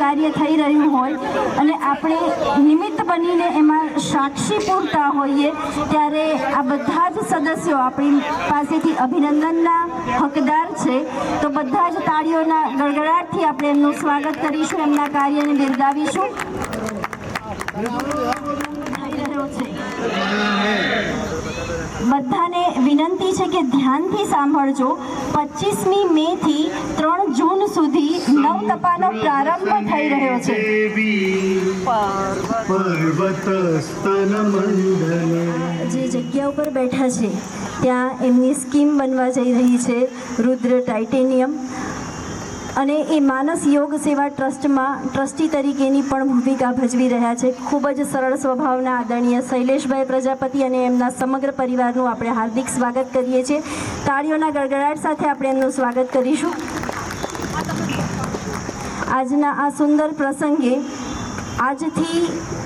કાર્ય થઈ રહ્યું હોય અને આપણે નિમિત્ત બનીને એમાં સાક્ષી પૂરતા હોઈએ ત્યારે આ બધા જ સદસ્યો આપણી પાસેથી અભિનંદનના હકદાર છે. તો બધા જ તાળીઓના ગડગડાટથી આપણે એમનું સ્વાગત કરીશું, એમના કાર્યને બિરદાવીશું. બધાને વિનંતી છે કે ધ્યાનથી સાંભળજો. 25મી મે થી 3 જૂન સુધી નવતપાનો પ્રારંભ થઈ રહ્યો છે. જે જગ્યા ઉપર બેઠા છે ત્યાં એમની સ્કીમ બનવા જઈ રહી છે, રુદ્ર ટાઇટેનિયમ, અને એ માનસ યોગ સેવા ટ્રસ્ટમાં ટ્રસ્ટી તરીકેની પણ ભૂમિકા ભજવી રહ્યા છે. ખૂબ જ સરળ સ્વભાવના આદરણીય શૈલેષભાઈ પ્રજાપતિ અને એમના સમગ્ર પરિવારનું આપણે હાર્દિક સ્વાગત કરીએ છીએ. તાળીઓના ગડગડાટ સાથે આપણે એમનું સ્વાગત કરીશું. આજના આ સુંદર પ્રસંગે આજથી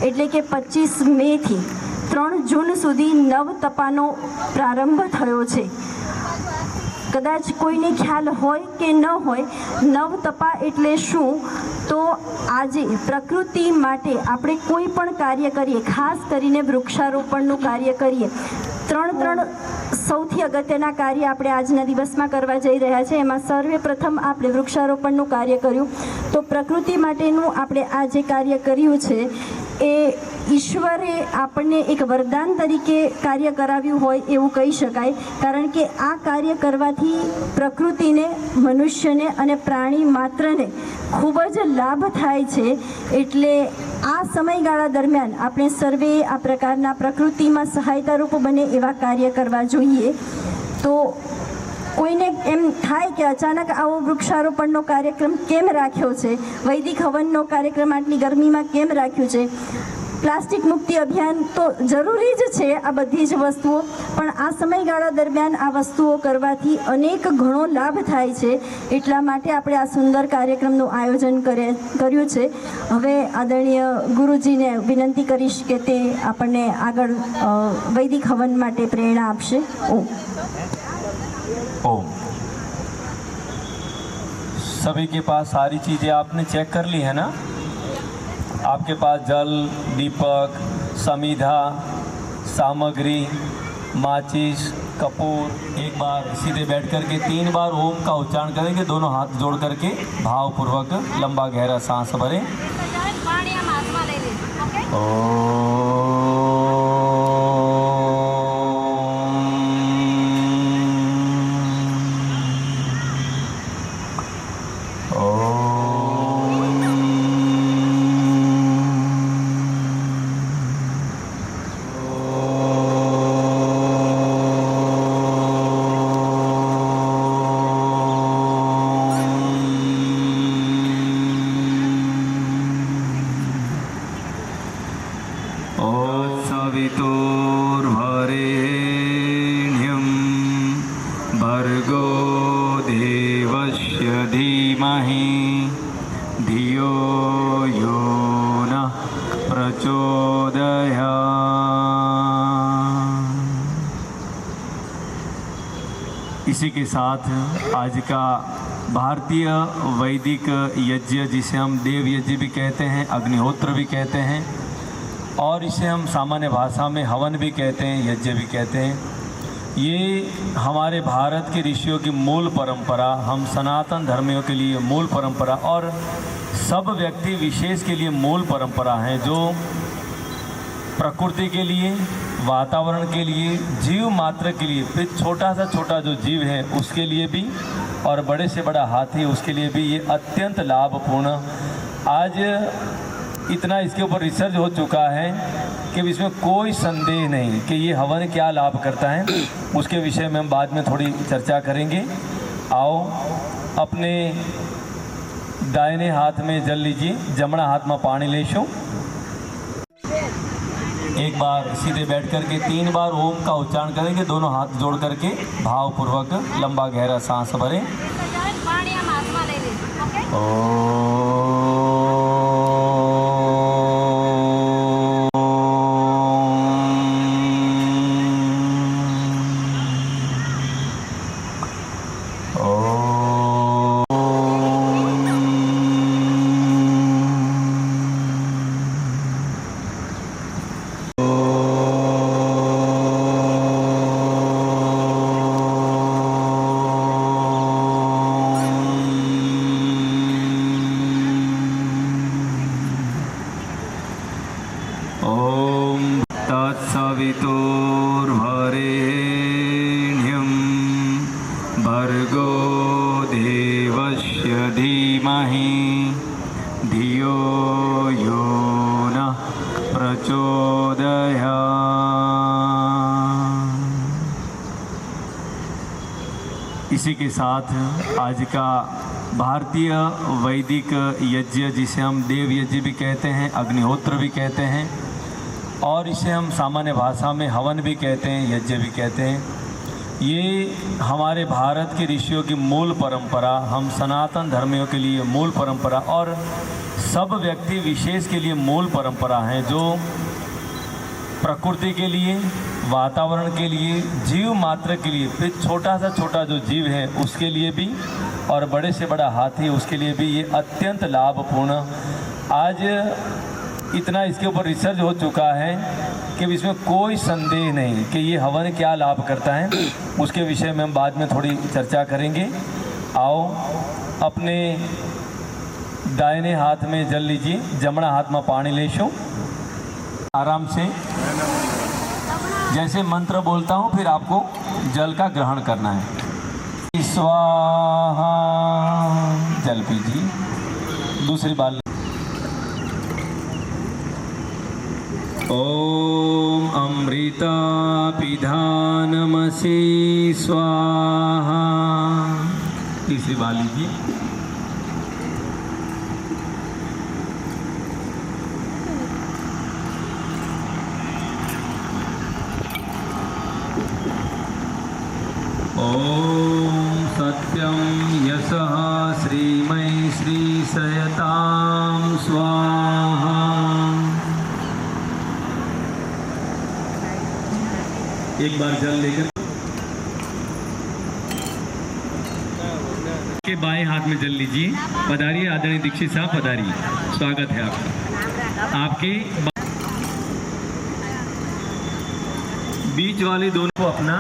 એટલે કે 25 મેથી 3 જૂન સુધી નવતપાનો પ્રારંભ થયો છે. કદાચ કોઈને ખ્યાલ હોય કે ન હોય, નવતપા એટલે શું, તો આજે પ્રકૃતિ માટે આપણે કોઈ પણ કાર્ય કરીએ, ખાસ કરીને વૃક્ષારોપણનું કાર્ય કરીએ, ત્રણ સૌથી અગત્યના કાર્ય આપણે આજના દિવસમાં કરવા જઈ રહ્યા છે. એમાં સર્વે પ્રથમ આપણે વૃક્ષારોપણનું કાર્ય કર્યું. તો પ્રકૃતિ માટેનું આપણે આ જે કાર્ય કર્યું છે એ ઈશ્વરે આપણને એક વરદાન તરીકે કાર્ય કરાવ્યું હોય એવું કહી શકાય. કારણ કે આ કાર્ય કરવાથી પ્રકૃતિને, મનુષ્યને અને પ્રાણી માત્રને ખૂબ જ લાભ થાય છે. એટલે આ સમયગાળા દરમિયાન આપણે સર્વે આ પ્રકારના પ્રકૃતિમાં સહાયતારૂપ બને એવા કાર્ય કરવા જોઈએ. તો કોઈને એમ થાય કે અચાનક આવો વૃક્ષારોપણનો કાર્યક્રમ કેમ રાખ્યો છે, વૈદિક હવનનો કાર્યક્રમ આટલી ગરમીમાં કેમ રાખ્યું છે. પ્લાસ્ટિક મુક્તિ અભિયાન તો જરૂરી જ છે, આ બધી જ વસ્તુઓ, પણ આ સમયગાળા દરમિયાન આ વસ્તુઓ કરવાથી અનેક ઘણો લાભ થાય છે. એટલા માટે આપણે આ સુંદર કાર્યક્રમનું આયોજન કર્યું છે. હવે આદરણીય ગુરુજીને વિનંતી કરીશ કે તે આપણને આગળ વૈદિક હવન માટે પ્રેરણા આપશે. ओम। सभी के पास सारी चीज़ें आपने चेक कर ली है ना? आपके पास जल, दीपक, समीधा, सामग्री, माचिस, कपूर. एक बार सीधे बैठ करके 3 बार ओम का उच्चारण करेंगे. दोनों हाथ जोड़ करके भावपूर्वक लंबा गहरा सांस भरें. सवितुर्वरेण्यं भर्गो देवस्य धीमहि धियो यो नः प्रचोदयात्। इसी के साथ आज का भारतीय वैदिक यज्ञ, जिसे हम देव यज्ञ भी कहते हैं, अग्निहोत्र भी कहते हैं, और इसे हम सामान्य भाषा में हवन भी कहते हैं, यज्ञ भी कहते हैं, ये हमारे भारत के ऋषियों की मूल परंपरा, हम सनातन धर्मियों के लिए मूल परंपरा और सब व्यक्ति विशेष के लिए मूल परंपरा है, जो प्रकृति के लिए, वातावरण के लिए, जीव मात्र के लिए, फिर छोटा सा छोटा जो जीव है उसके लिए भी, और बड़े से बड़ा हाथी उसके लिए भी ये अत्यंत लाभपूर्ण। आज इतना इसके ऊपर रिसर्च हो चुका है कि इसमें कोई संदेह नहीं कि ये हवन क्या लाभ करता है। उसके विषय में हम बाद में थोड़ी चर्चा करेंगे। आओ, अपने दाहिने हाथ में जल लीजिए, जमना हाथ में पानी लेशो। एक बार सीधे बैठ करके 3 बार ओम का उच्चारण करेंगे. दोनों हाथ जोड़ करके भावपूर्वक लंबा गहरा सांस भरें. सवितुर्वरेण्यं भर्गो देवस्य धीमहि धियो यो नः प्रचोदयात्। इसी के साथ आज का भारतीय वैदिक यज्ञ, जिसे हम देव यज्ञ भी कहते हैं, अग्निहोत्र भी कहते हैं, और इसे हम सामान्य भाषा में हवन भी कहते हैं, यज्ञ भी कहते हैं। ये हमारे भारत के ऋषियों की मूल परंपरा, हम सनातन धर्मियों के लिए मूल परंपरा और सब व्यक्ति विशेष के लिए मूल परंपरा है, जो प्रकृति के लिए, वातावरण के लिए, जीव मात्र के लिए, फिर छोटा सा छोटा जो जीव है उसके लिए भी, और बड़े से बड़ा हाथी उसके लिए भी ये अत्यंत लाभपूर्ण। आज इतना इसके ऊपर रिसर्च हो चुका है कि इसमें कोई संदेह नहीं कि ये हवन क्या लाभ करता है। उसके विषय में हम बाद में थोड़ी चर्चा करेंगे। आओ, अपने दाहिने हाथ में जल लीजिए, जमणा हाथ में पानी लेशो। आराम से जैसे मंत्र बोलता हूँ फिर आपको जल का ग्रहण करना है। स्वाहा, जल पीजिए। दूसरी बार ओम अमृता पिधानमसि स्वाहा। तीसरी बार लीजिए। ओम सत्यं यशः श्रीमय श्री सयतां स्वाहा। एक बार जल लेकर के बाएं हाथ में जल लीजिए। पधारिए आदरणीय दीक्षित साहब, पधारिए, स्वागत है आपका। आपके बीच वाले दोनों को अपना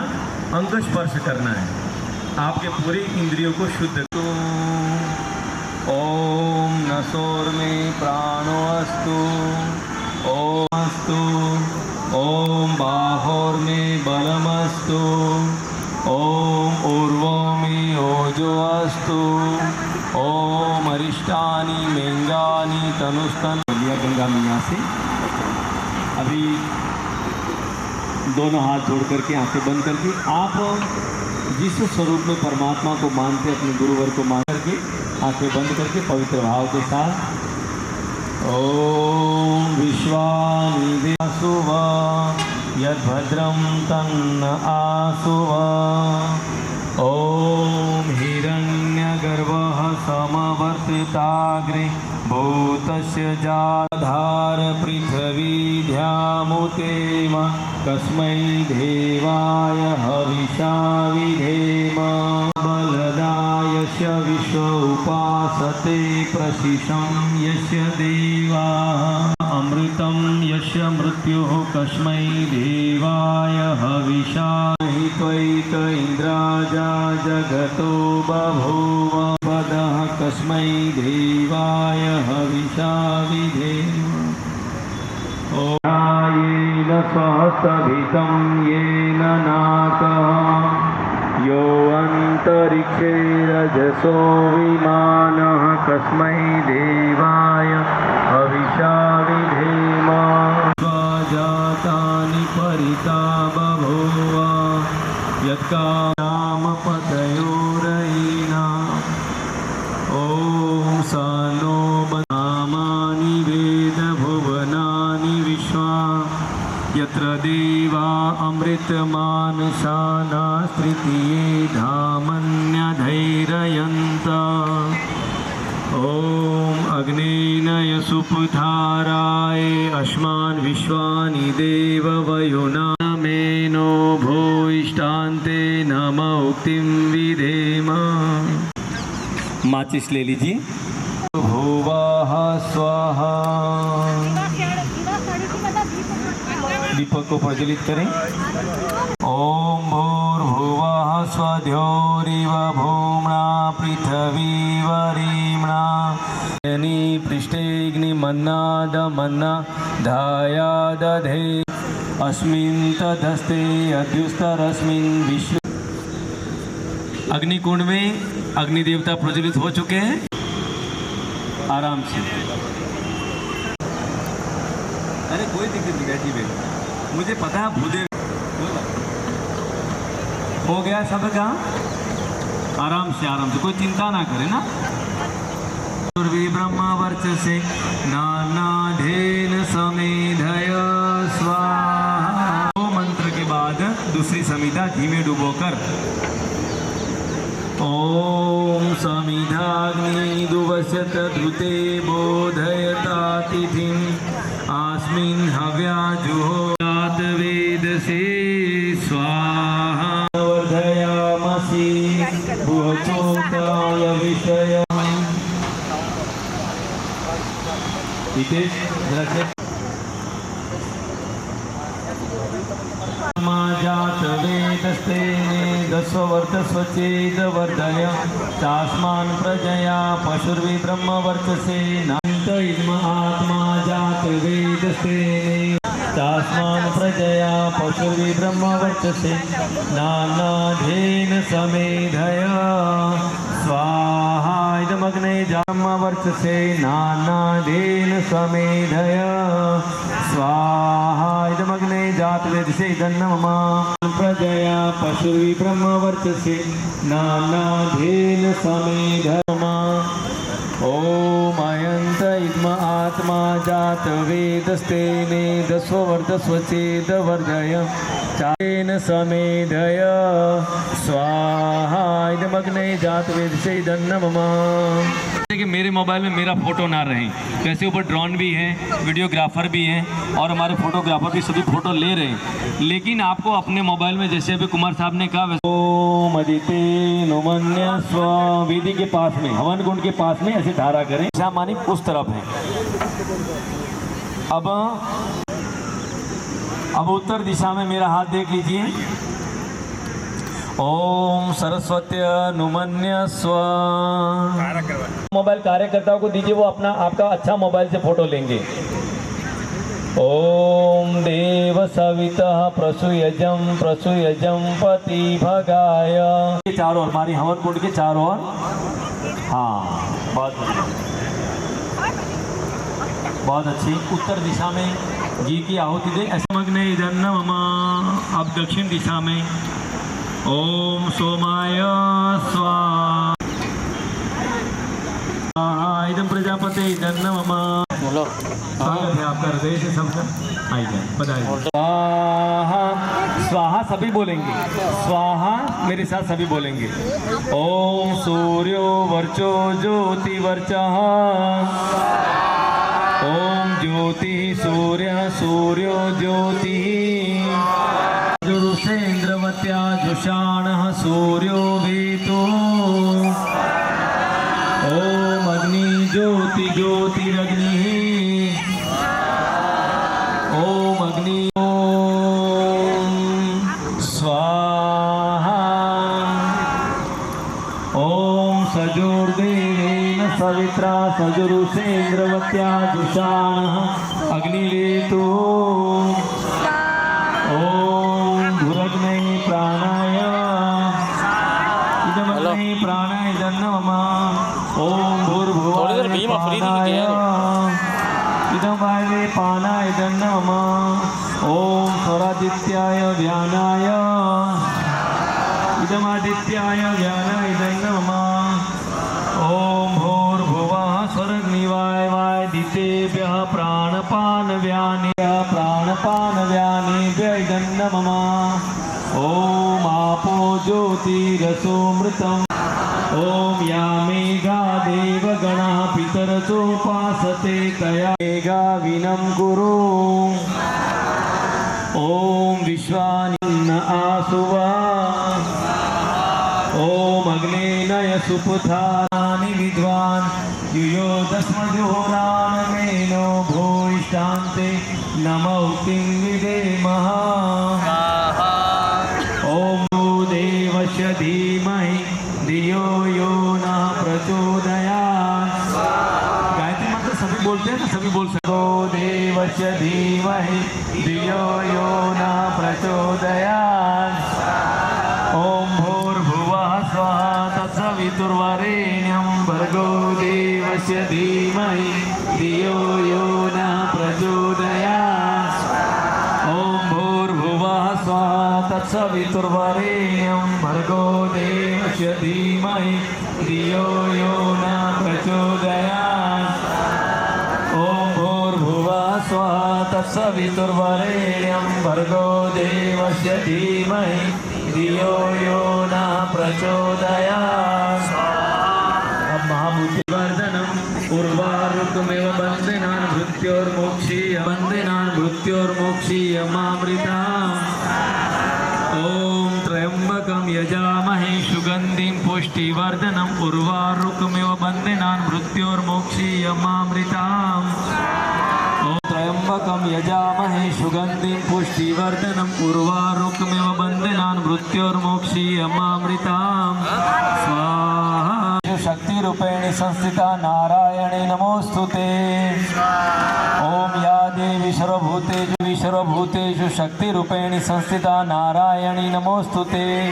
अंग स्पर्श करना है, आपके पूरी इंद्रियों को शुद्ध। तो ओम नसोर में प्राणो अस्तु, ओम अस्तु। ओम बाहोर में बलमस्तु, ओम ऊर्वो में ओजो अस्तु, ओम अरिष्टानि मेंगानि तनुस्तन। गंगा मैया से अभी दोनों हाथ जोड़ करके, आंखें बंद करके, आप जिस स्वरूप में परमात्मा को मानते, अपने गुरुवर को मान करके, आंखें बंद करके पवित्र भाव के साथ ओम विश्वानि आसुवा यद्भद्रं तन्न आसुवा। ओम हिरण्यगर्भः समवर्तिताग्रे भूतस्य जाधार पृथ्वी ध्यामुतेम कस्मै देवाय हविषा विधेम। बलदायस्य विश्व उपासते प्रशिशं यस्य देवाः। अमृतं यस्य मृत्युः कस्मै देवाय हविषा। हि त्वयित इन्द्राजा जगतो बभूव। वदः कस्मै देवाय हविषा विधेम। येन सहस्रभितं येन नाकः यो अन्तरिक्षे रजसो विमानः कस्मै देवाय हविषा विधेम। स्वजातानि परिता बभूव यत्कामपतयोरयिना। ॐ स नो नामानि वेद भुवनानि विश्वा यत्र देवा अमृतमानसाना तृतीये धामन्यधैर्ययन्त। ॐ अग्नेनय सुपधाराय अस्मान् विश्वानि देव वयुना मेनो भूयिष्ठान्ते नम उक्तिं विधेम। माचिस ले लीजिए। भुवः स्वाहा। दीपक को प्रज्वलित करें। ओम भूर्भुवः स्वध्योरिव भूम्ना पृथिवीवरीम्ना पृष्ठेऽग्निमन्नादमन्ना धाया दधे। अस्मिन् तदस्ते अद्युस्तरस्मिन् विश्व। अग्निकुंड में अग्नि देवता प्रज्वलित हो चुके हैं। आराम से, अरे कोई दिक्कत नहीं, बैठी बैठी, मुझे पता है भूदेव हो गया सबका। आराम से कोई चिंता ना करे ना। ब्रह्मा वर्चसे नानाधेन समेधय स्वाहा। मंत्र के बाद दूसरी समिधा घी में डुबोकर ओम समिधाग्नि दुवस्यत धृते बोधयतातिथिं अस्मिन् हव्याजुहोरात वेदसे स्वाहा। वर्धयामसि भुवचोताय विषय जात वेदस्ते दस्वर्धस्वचेद वर्धय चास्मान् प्रजया पशुर्वि ब्रह्म वर्चसे नान्त इद्म आत्मा जात वेदस्ते चास्मान् प्रजया पशुर्वि ब्रह्म वर्चसे नानाधेन समेधय स्वाहा। इदमग्ने ब्रह्म वर्चसे नानाधेन समेधय स्वाहा। इदमग्ने जात वेदसे इदन्नमम प्रजया पशुर्वि ब्रह्म वर्चसे नानाधेन समेधय। ओम अयंत इद्म आत्मा जात वेदस्तेने दस्वर्धस्वचेद वर्धय चारेन समेधय स्वाहा। इदमग्ने जात वेदसे इदन्नमम। कि मेरे मोबाइल में मेरा फोटो ना रहे, वैसे ऊपर ड्रोन भी है, वीडियोग्राफर भी हैं और हमारे फोटोग्राफर भी सभी फोटो ले रहे हैं, लेकिन आपको अपने मोबाइल में जैसे अभी कुमार साहब ने कहा ओम अदिते नुमन्य स्व वेदी के पास में हवन कुंड के पास में ऐसे धारा करें। दिशा मानी उस तरफ है। अब उत्तर दिशा में मेरा हाथ देख लीजिए। ओम सरस्वत्य नुमन्य स्व। मोबाइल कार्यकर्ताओं को दीजिए, वो अपना आपका अच्छा मोबाइल से फोटो लेंगे। ओम देव सवितः प्रसूयजम पति भगाय। चारों ओर, हमारी हवन कुंड के चारों ओर। हाँ, बहुत अच्छी। उत्तर दिशा में घी की आहुति दे। ऐसे इदन्नमम। अब दक्षिण दिशा में ओम सोमाय स्वाहा। इदं प्रजापते इदन्नमम। स्वागत है आपका हृदय से सबका। आइए बताइए। स्वाहा। स्वाहा सभी बोलेंगे। स्वाहा मेरे साथ सभी बोलेंगे। ओम सूर्यो वर्चो ज्योति वर्चः। ओम ज्योति सूर्य सूर्यो ज्योति। जुरुषेन्द्रवत्या जुषाणः सूर्यो वेतो। ओम अग्नि ज्योति ज्योतिरग्निः। ओम अग्नि ओम स्वाहा। ओम सजोर्देवेन सवित्रा सजुरुषेन्द्रवत्या जुषाणः अग्निवेतो। ओम धुरग्ने प्राणाय इदमग्ने प्राणाय इदन्नमम। ओम भूर्भुवाय पानाय इदं वायवे पानाय इदन्नमम। ओम स्वरादित्याय व्यानाय इदमादित्याय व्यानाय इदन्नमम। ओम भूर्भुवः स्वर्ग्निवाय वायदितेभ्यः प्राणपानव्यानेभ्य इदन्नमम। ओम आपो ज्योतिरसोमृतम्। ओम या मेघा देवगणः पितरसोपासते तया मेघाविनं कुरु। ओम विश्वानिन्न आसुवा। ओम अग्ने नय सुपुथानि विद्वान् युयोदस्मजुहोरानमेनो भूयिष्ठान्ते नमौतिं विदेमः। ओम देवस्य धीमहि धियो यो न प्रचोदयात्। गायत्री मंत्र सभी बोलते है ना, सभी बोल सकते। देवस्य धीमहि धियो यो न प्रचोदयात्। ओम भूर्भुवः स्वः तत्सवितुर्वरेण्यं भर्गो देवस्य धीमहि धियो यो न प्रचोदयात्। ओम भूर्भुवः स्वः तत्सवितुर्वरेण्यं भर्गो देवस्य धीमहि धियो यो न प्रचोदयात्। ओम भूर्भुवः स्वः तत्सवितुर्वरेण्यं भर्गो देवस्य धीमहि धियो यो न प्रचोदयात्। अब महाबुद्धिवर्धनम् उर्वारुकमेव बन्धनान् मृत्योर्मोक्षीयमामृताम्। ओम त्र्यंबकं यजामहे सुगंधिं पुष्टिवर्धनम् उर्वारुकमेव बन्धनान् मृत्योर्मोक्षीयमामृताम्। ओम त्र्यंबकं यजामहे सुगंधिं पुष्टिवर्धनम् उर्वारुकमेव बन्धनान् मृत्योर्मोक्षीयमामृताम्। स्वाहा। शक्ति रूपेण संस्थिता नारायणे नमोस्तुते। ओम या देवी सर्वभूतेषु शक्ति रूपेण संस्थिता नारायणी नमोस्तुते।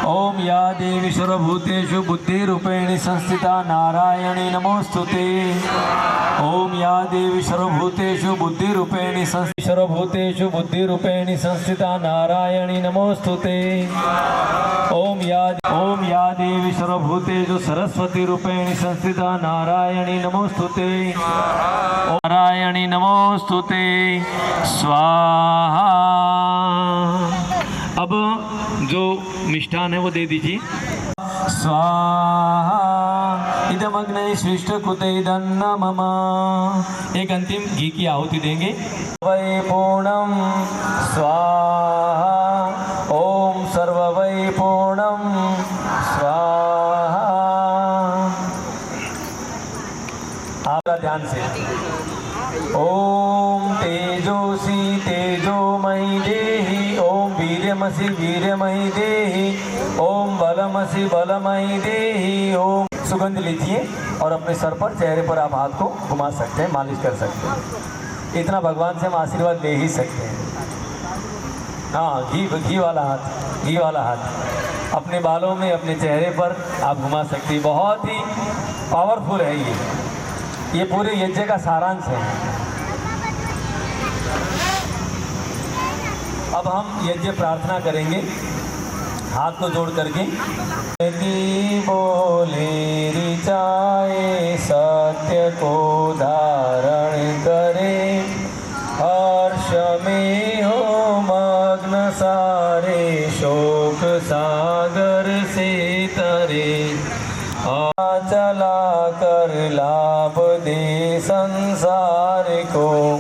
ओम या देवी सर्वभूतेषु बुद्धि रूपेण संस्थिता नारायणी नमोस्तुते। ओम या देवी सर्वभूतेषु बुद्धि रूपेण संस्थिता नारायणी नमोस्तुते। ओम या देवी सर्वभूतेषु सरस्वती रूपेण संस्थिता नारायणी नमोस्तुते। नारायणी नमोस्तुते। स्वाहा। अब जो मिष्ठान है वो दे दीजिए। स्वाहा। इदमग्ने स्विष्ट कुतेदन्न मम। एक अंतिम घी की आहुति देंगे। वै पूर्णम स्वाहा। ओम सर्व वै पूर्णम स्वाहा। आपका ध्यान से। ओम तेजोसी तेजोमयी देहि। ओम वीर्यमसि वीर्यमयी देहि। ओम बलमसि बलमयी देहि। ओम सुगंध लीजिए और अपने सर पर, चेहरे पर आप हाथ को घुमा सकते हैं, मालिश कर सकते हैं। इतना भगवान से हम आशीर्वाद ले ही सकते हैं। हाँ, घी वाला हाथ अपने बालों में, अपने चेहरे पर आप घुमा सकते हैं। बहुत ही पावरफुल है ये पूरे यज्ञ का सारांश है। अब हम यज्ञ प्रार्थना करेंगे हाथ को जोड़ करके। यदि बोले रिचाए सत्य को धारण करे, हर्ष में हो मग्न सारे शोक सागर से तरे। चला कर लाभ दे संसार को,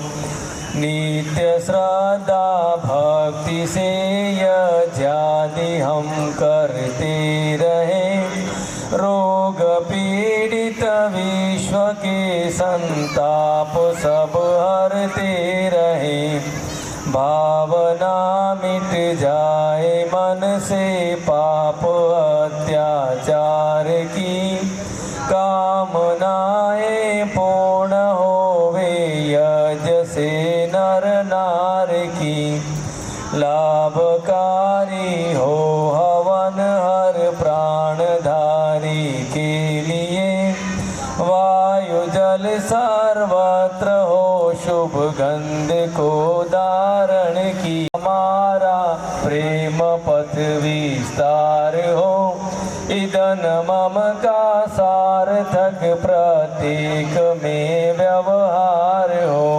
नित्य श्रद्धा भक्ति से यज्ञादि हम करते रहे। रोग पीड़ित विश्व के संताप सब हरते रहे। भावना मिट जाए मन से पाप अत्याचार की, कामनाएं पूर्ण होवे यज्ञ से नर नार की। लाभकारी हो हवन हर प्राणधारी के लिए, वायु जल सर्वत्र हो शुभ गंध को धारण की। हमारा प्रेम पथ विस्तार हो, इदन मम का सार्थक प्रत्येक में व्यवहार हो।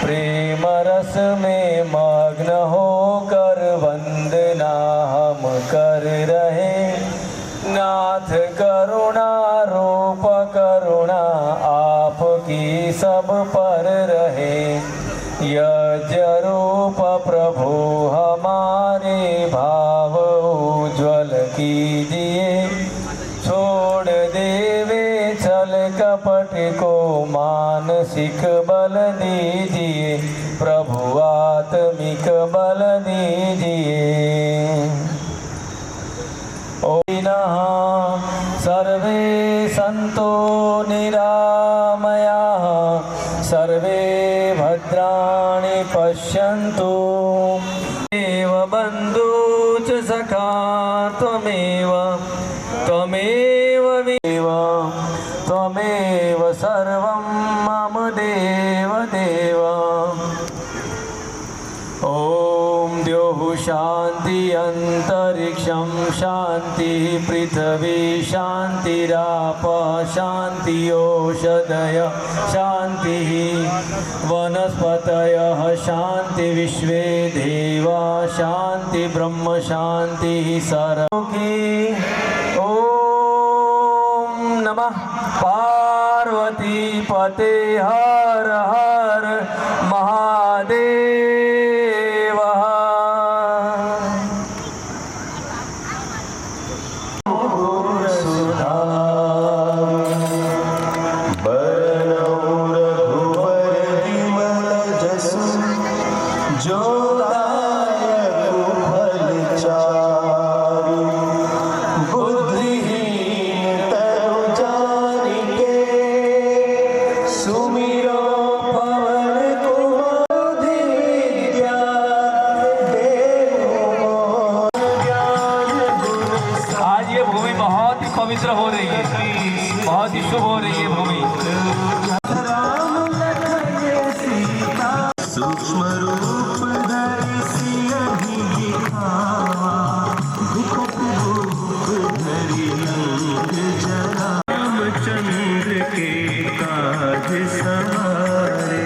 प्रेम रस में मग्न होकर वंदना हम कर रहे। नाथ करुणा रूप करुणा आपकी सब पर रहे। यज्ञ रूप प्रभु हमारे भाव उज्ज्वल कीजिए। छोड़ देवे छल कपट को मानसिक बल दीजिए। प्रभु आत्मिक बल दीजिए। ओम सर्वे संतो निरामया। सर्वे भद्राणि पश्यन्तु एव बन्धु च सखा त्वमेव सर्वं मम देव ॐ द्यौः शान्ति अन्तरिक्षं शान्ति पृथिवी शान्तिराप शान्तिओषधय शान्तिः वनस्पतयः शान्ति विश्वे देवा शान्ति ब्रह्म शान्तिः सर्वोखी ॐ नमः पार्वती पते हर हर महादेव। पवित्र हो रही है, बहुत ही शुभ हो रही है भूमि। सूक्ष्म रूप धरि सियहि दिखावा, धरि लंक जला, रामचंद्र के काज सवारे।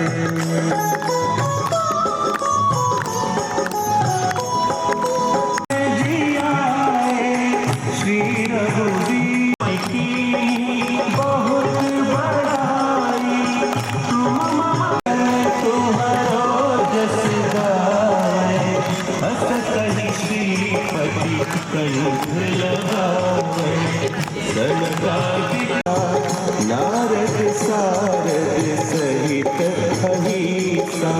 श्री रघुवीर की बहुत बड़ाई, तुम्हारो जस गाए, हस कहि श्रीपति कंठ लगाए। नारद सारद सहित अहिसा,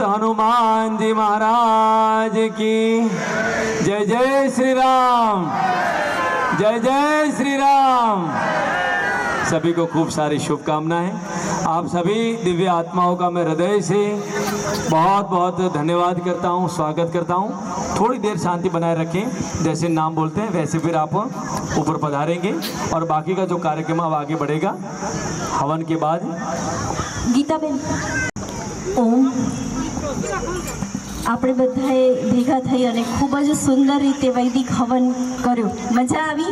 हनुमान जी महाराज की जय। जय श्री राम, जय जय श्री राम। सभी को खूब सारी शुभकामनाएं। आप सभी दिव्य आत्माओं का मैं हृदय से बहुत बहुत धन्यवाद करता हूं, स्वागत करता हूं। थोड़ी देर शांति बनाए रखें, जैसे नाम बोलते हैं वैसे फिर आप ऊपर पधारेंगे और बाकी का जो कार्यक्रम अब आगे बढ़ेगा हवन के बाद। ગીતાબેન, ઓમ આપણે બધાએ ભેગા થઈ અને ખૂબ જ સુંદર રીતે વૈદિક હવન કર્યું. મજા આવી?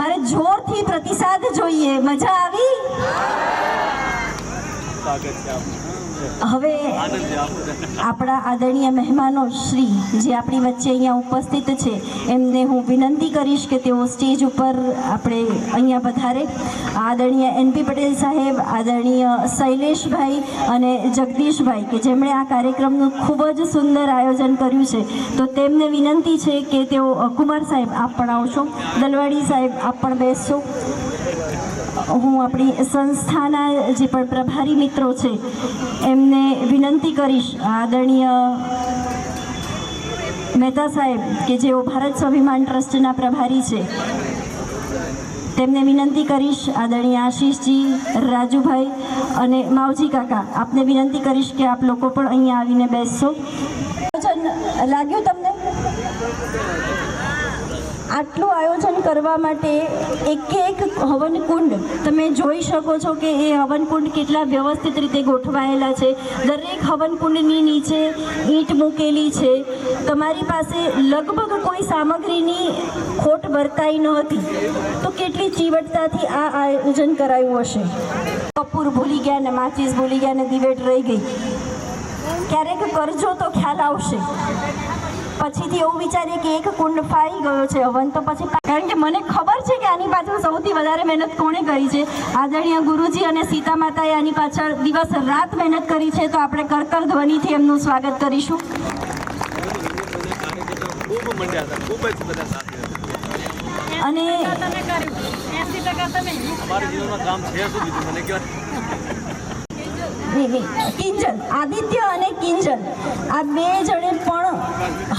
મારે જોરથી પ્રતિસાદ જોઈએ. મજા આવી? હવે આપણા આદરણીય મહેમાનો શ્રી જે આપણી વચ્ચે અહીંયા ઉપસ્થિત છે એમને હું વિનંતી કરીશ કે તેઓ સ્ટેજ ઉપર આપણે અહીંયા પધારે. આદરણીય એનપી પટેલ સાહેબ, આદરણીય શૈલેષભાઈ અને જગદીશભાઈ કે જેમણે આ કાર્યક્રમનું ખૂબ જ સુંદર આયોજન કર્યું છે, તો તેમને વિનંતી છે કે તેઓ કુમાર સાહેબ આપ પણ આવશો, દલવાડી સાહેબ આપ પણ બેસશો. હું આપણી સંસ્થાના જે પણ પ્રભારી મિત્રો છે એમને વિનંતી કરીશ, આદરણીય મહેતા સાહેબ કે જેઓ ભારત સ્વાભિમાન ટ્રસ્ટના પ્રભારી છે તેમને વિનંતી કરીશ, આદરણીય આશીષજી, રાજુભાઈ અને માવજી કાકા, આપને વિનંતી કરીશ કે આપ લોકો પણ અહીંયા આવીને બેસશો. આયોજન લાગ્યું તમને? આટલું આયોજન કરવા માટે એક હવનકુંડ તમે જોઈ શકો છો કે એ હવનકુંડ કેટલા વ્યવસ્થિત રીતે ગોઠવાયેલા છે. દરેક હવનકુંડની નીચે ઈંટ મૂકેલી છે. તમારી પાસે લગભગ કોઈ સામગ્રીની ખોટ વર્તાઈ ન હતી, તો કેટલી ચીવટતાથી આ આયોજન કરાયું હશે. કપૂર ભૂલી ગયા ને માચીસ ભૂલી ગયા ને દિવેટ રહી ગઈ. ક્યારેક કરજો તો ખ્યાલ આવશે. પછીથી એવું વિચારીએ કે એક કુંડ ફાઈ ગયો છે હવન, તો પછી કારણ કે મને ખબર છે કે આની પાછળ સૌથી વધારે મહેનત કોણે કરી છે. આદરણીય ગુરુજી અને સીતા માતાએ આની પાછળ દિવસ રાત મહેનત કરી છે. તો આપણે કરકર ધ્વનિથી એમનું સ્વાગત કરીશું. અને કિંજલ, આદિત્ય અને કિંજલ, આ બે જણે પણ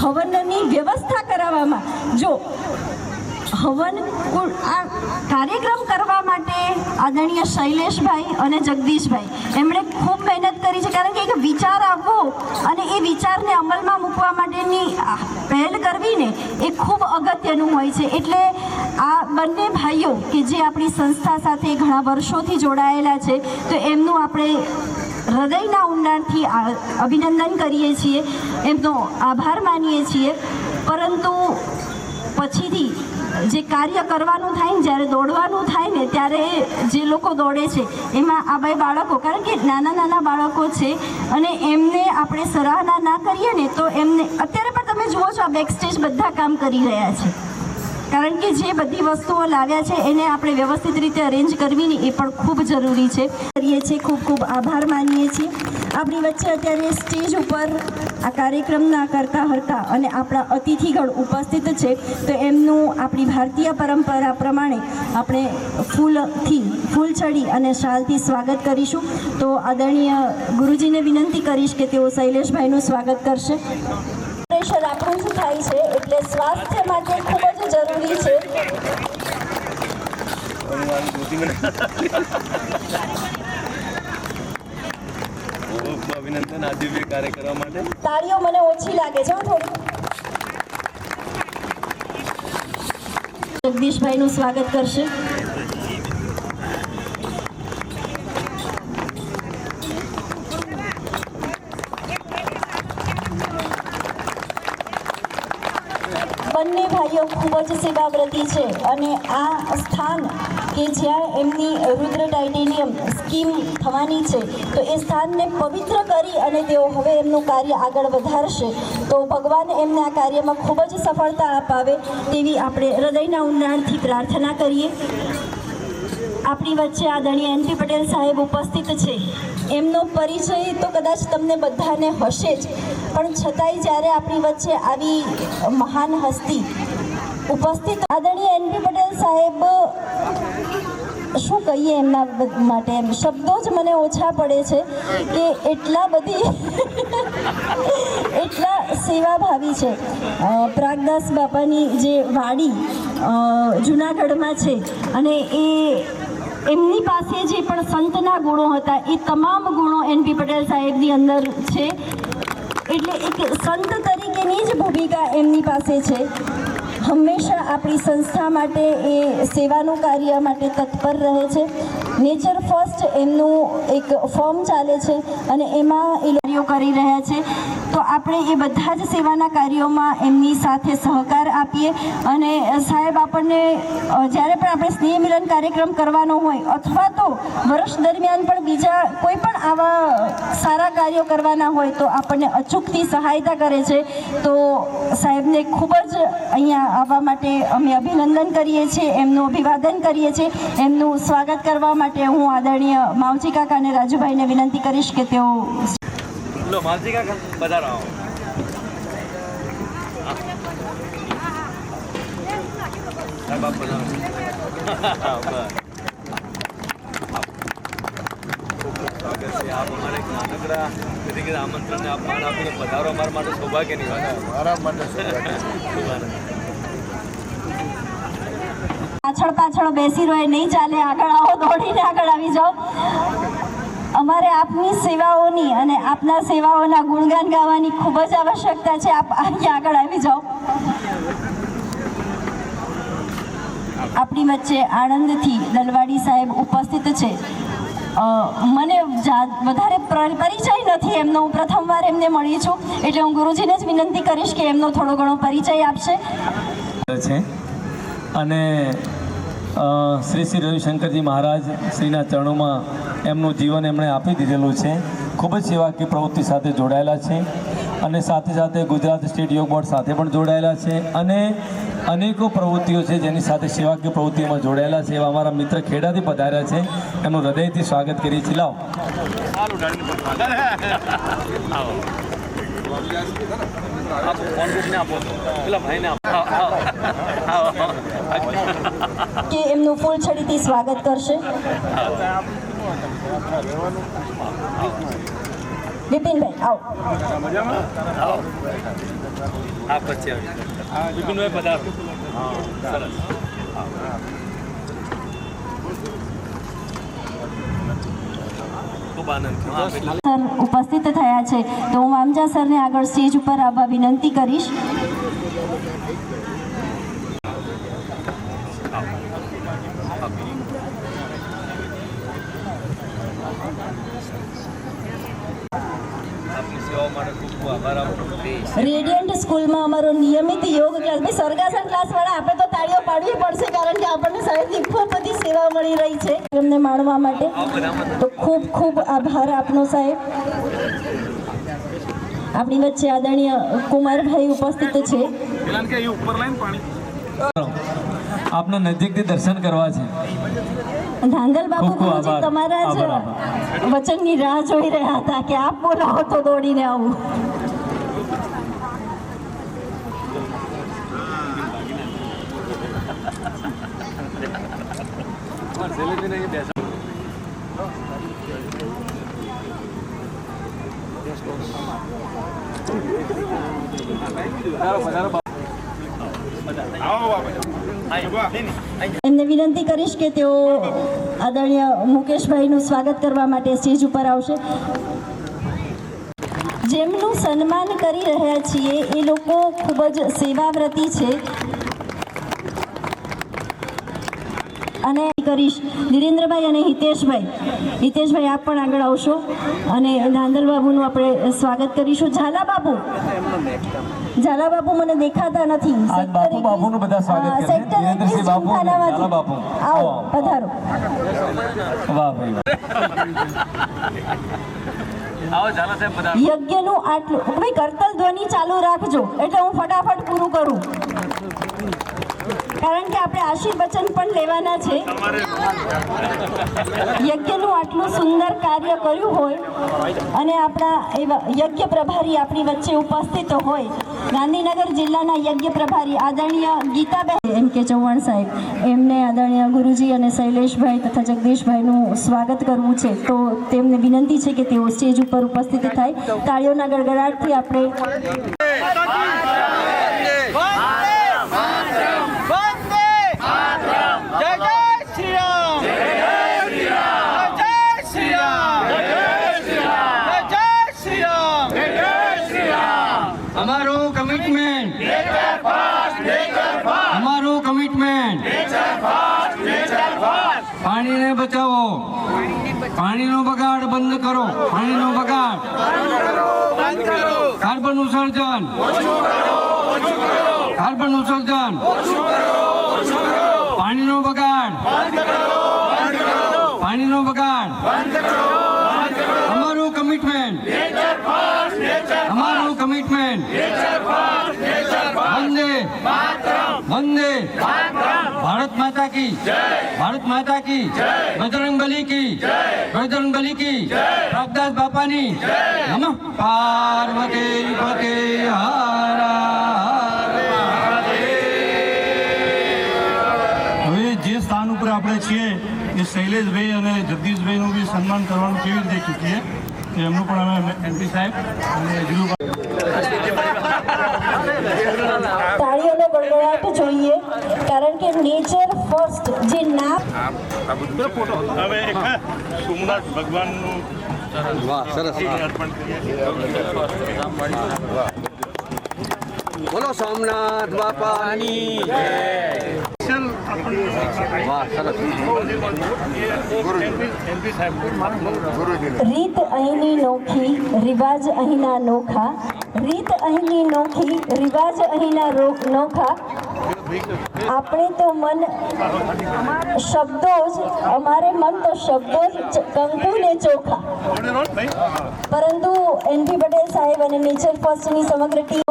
હવનની વ્યવસ્થા કરાવવામાં, જો હવન આ કાર્યક્રમ કરવા માટે આદરણીય શૈલેષભાઈ અને જગદીશભાઈ એમણે ખૂબ મહેનત કરી છે. કારણ કે એક વિચાર આવવો અને એ વિચારને અમલમાં મૂકવા માટેની પહેલ કરવી ને એ ખૂબ અગત્યનું હોય છે. એટલે આ બંને ભાઈઓ કે જે આપણી સંસ્થા સાથે ઘણા વર્ષોથી જોડાયેલા છે, તો એમનું આપણે હૃદયના ઊંડાણથી અભિનંદન કરીએ છીએ, એમનો આભાર માનીએ છીએ. પરંતુ પછીથી જે કાર્ય કરવાનું થાય ને, જ્યારે દોડવાનું થાય ને, ત્યારે જે લોકો દોડે છે એમાં આ બે બાળકો, કારણ કે નાના નાના બાળકો છે અને એમને આપણે સરાહના ના કરીએ ને તો એમને અત્યારે પણ તમે જુઓ છો આ બેક સ્ટેજ બધા કામ કરી રહ્યા છે. કારણ કે જે બધી વસ્તુઓ લાવ્યા છે એને આપણે વ્યવસ્થિત રીતે અરેન્જ કરવી એ પણ ખૂબ જરૂરી છે. કરીએ છીએ, ખૂબ ખૂબ આભાર માનીએ છીએ. આપણી વચ્ચે અત્યારે સ્ટેજ ઉપર આ કાર્યક્રમના કરતા હરતા અને આપણા અતિથિગણ ઉપસ્થિત છે, તો એમનું આપણી ભારતીય પરંપરા પ્રમાણે આપણે ફૂલ ચડી અને શાલથી સ્વાગત કરીશું. તો આદરણીય ગુરુજીને વિનંતી કરીશ કે તેઓ શૈલેષભાઈનું સ્વાગત કરશે. પ્રેશર આપણું જ થાય છે એટલે સ્વાસ્થ્ય માટે ખૂબ જ જરૂરી છે. અભિનંદન આ દિવ્ય કાર્ય કરવા માટે. તાળીઓ મને ઓછી લાગે છે થોડી. જગદીશભાઈનું સ્વાગત કરશે. બંને ભાઈઓ ખૂબ જ સેવાવ્રતી છે અને આ સ્થાન કે જ્યાં એમની રુદ્ર ટાઇટેનિયમ સ્કીમ થવાની છે, તો એ સ્થાનને પવિત્ર કરી અને તેઓ હવે એમનું કાર્ય આગળ વધારશે. તો ભગવાન એમને આ કાર્યમાં ખૂબ જ સફળતા અપાવે તેવી આપણે હૃદયના ઊંડાણથી પ્રાર્થના કરીએ. આપણી વચ્ચે આદરણીય NP પટેલ સાહેબ ઉપસ્થિત છે. એમનો પરિચય તો કદાચ તમને બધાને હશે જ, પણ છતાંય જ્યારે આપણી વચ્ચે આવી મહાન હસ્તી ઉપસ્થિત, આદરણીય NP પટેલ સાહેબ, શું કહીએ એમના માટે, એમ શબ્દો જ મને ઓછા પડે છે કે એટલા સેવાભાવી છે. પ્રાગદાસ બાપાની જે વાડી જૂનાગઢમાં છે અને એમની પાસે જે પણ સંતના ગુણો હતા એ તમામ ગુણો NP પટેલ સાહેબની અંદર છે. એટલે એક સંત તરીકેની જ ભૂમિકા એમની પાસે છે. હંમેશા આપણી સંસ્થા માટે એ સેવાનું કાર્ય માટે તત્પર રહે છે. નેચર ફર્સ્ટ એમનું એક ફોર્મ ચાલે છે અને એમાં એ કાર્યો કરી રહ્યા છે. તો આપણે એ બધા જ સેવાના કાર્યોમાં એમની સાથે સહકાર આપીએ. અને સાહેબ આપણને જ્યારે પણ આપણે સ્નેહ મિલન કાર્યક્રમ કરવાનો હોય અથવા તો વર્ષ દરમિયાન પણ બીજા કોઈ પણ આવા સારા કાર્યો કરવાના હોય તો આપણને અચૂકથી સહાયતા કરે છે. તો સાહેબને ખૂબ જ અહીંયા આવવા માટે અમે અભિનંદન કરીએ છીએ, એમનું અભિવાદન કરીએ છીએ. એમનું સ્વાગત કરવા માટે હું આદરણીય માવજી કાકા અને રાજુભાઈને વિનંતી કરીશ કે તેઓ માવજી કાકા પધારો. આપ અમારે એક નાનકડા તરીકે આમંત્રણને આપ માન આપીને પધારો અમારા માટે સૌભાગ્યની વાત. મારા માટે પાછળ પાછળ બેસી રહો એ નહીં ચાલે. આગળ આવો, દોડીને આગળ આવી જાઓ. અમારે આપની સેવાઓની અને આપના સેવાઓના ગુણગાન ગાવાની ખૂબ જ આવશ્યકતા છે. આપ અહીંયા આગળ આવી જાઓ. આપણી વચ્ચે આણંદથી દલવાડી સાહેબ ઉપસ્થિત છે. મને વધારે પરિચય નથી એમનો. હું પ્રથમવાર એમને મળી છું, એટલે હું ગુરુજીને જ વિનંતી કરીશ કે એમનો થોડો ઘણો પરિચય આપશે. અને શ્રી શ્રી રવિશંકરજી મહારાજ શ્રીના ચરણોમાં એમનું જીવન એમણે આપી દીધેલું છે. ખૂબ જ સેવાકીય પ્રવૃત્તિ સાથે જોડાયેલા છે અને સાથે સાથે ગુજરાત સ્ટેટ યોગ બોર્ડ સાથે પણ જોડાયેલા છે અને અનેકો પ્રવૃત્તિઓ છે જેની સાથે સેવાકીય પ્રવૃત્તિઓમાં જોડાયેલા છે. એવા અમારા મિત્ર ખેડાથી પધાર્યા છે, એમનું હૃદયથી સ્વાગત કરીએ છીએ. લાવો કે એમનું ફૂલછડીથી સ્વાગત કરશે. વિપિનભાઈ આવો. વિપિનભાઈ પધારો. સરસ. સર ઉપસ્થિત થયા છે, તો હું મામજા સરને આગળ સ્ટેજ ઉપર આવવા વિનંતી કરીશ. રેડિયન્ટ સ્કૂલમાં અમારો નિયમિત યોગ ક્લાસ, ભાઈ સરગાસન ક્લાસવાળા આપણે તો તાળીઓ પાડવી પડશે, કારણ કે આપણને સાહેબની ખૂબ બધી સેવા મળી રહી છે એમને માણવા માટે. તો ખૂબ ખૂબ આભાર આપનો સાહેબ. આપણી વચ્ચે આદરણીય કુમારભાઈ ઉપસ્થિત છે. આપના નજીકથી દર્શન કરવા છે. ધાંધલ બાપુ ગુરુજી તમારા જ વચનની રાહ જોઈ રહ્યા હતા કે આપ બોલાવો તો દોડીને આવું. એમને વિનંતી કરીશ કે તેઓ આદરણીય મુકેશભાઈનું સ્વાગત કરવા માટે સ્ટેજ ઉપર આવશે. જેમનું સન્માન કરી રહ્યા છીએ એ લોકો ખૂબ જ સેવાવ્રતી છે અને કરીશ ધીરેન્દ્રભાઈ અને હિતેશભાઈ આપ પણ આગળ આવશો અને ધાંધલ બાબુનું આપણે સ્વાગત કરીશું. ઝાલા બાબુ મને દેખાતા નથી. બાબુનું બધા સ્વાગત કરે. ધીરેન્દ્રસિંહ બાબુ, ઝાલા બાબુ આવો, પધારો. વાહ ભાઈ યજ્ઞનું આટલું ભાઈ કરતલ ધ્વનિ ચાલુ રાખજો એટલે હું ફટાફટ પૂરું કરું, કારણ કે આપણે આશીર્વચન પણ લેવાના છે. યજ્ઞનું આટલું સુંદર કાર્ય કર્યું હોય અને આપણા એવા યજ્ઞ પ્રભારી આપણી વચ્ચે ઉપસ્થિત હોય, ગાંધીનગર જિલ્લાના યજ્ઞ પ્રભારી આદરણીય ગીતાબેન એમ કે ચૌહાણ સાહેબ, એમને આદરણીય ગુરુજી અને શૈલેષભાઈ તથા જગદીશભાઈનું સ્વાગત કરવું છે. તો તેમને વિનંતી છે કે તેઓ સ્ટેજ ઉપર ઉપસ્થિત થાય. તાળીઓના ગડગડાટથી આપણે પાણીને બચાવો, પાણીનો બગાડ બંધ કરો, પાણીનો બગાડ, કાર્બન ઉત્સર્જન, પાણીનો બગાડ, અમારું કમિટમેન્ટ, વંદે ભારત માતા કી, બજરંગબલી કી, પ્રગદાસ બાપાની નમઃ પાર્વતી પતે હર હર. હવે જે સ્થાન ઉપર આપણે છીએ એ શૈલેષ નિલેશભાઈ અને જગદીશભાઈનું બી સન્માન કરવાનું કેવી રીતે ચૂકીએ તો એમનું પણ અમે એમપી સાહેબ અને ધીરુભાઈ તાળીઓનો ગડગડાટ જોઈએ, કારણ કે નેચર ફર્સ્ટ જે નામ હવે સોમનાથ ભગવાનનું અર્પણ કરીએ બોલો સોમનાથ બાપાની જય. વાહ, સરસ. રીત અહીંની નોખી, રિવાજ અહીંના નોખા. રીત અહીંની નોખી, રિવાજ અહીંના નોખા. આપણે તો મન શબ્દો જ, અમારે મન તો શબ્દો જ કંકુ ને ચોખા. પરંતુ એનપી પટેલ સાહેબ અને નેચર ફર્સ્ટની સમગ્ર ટીમ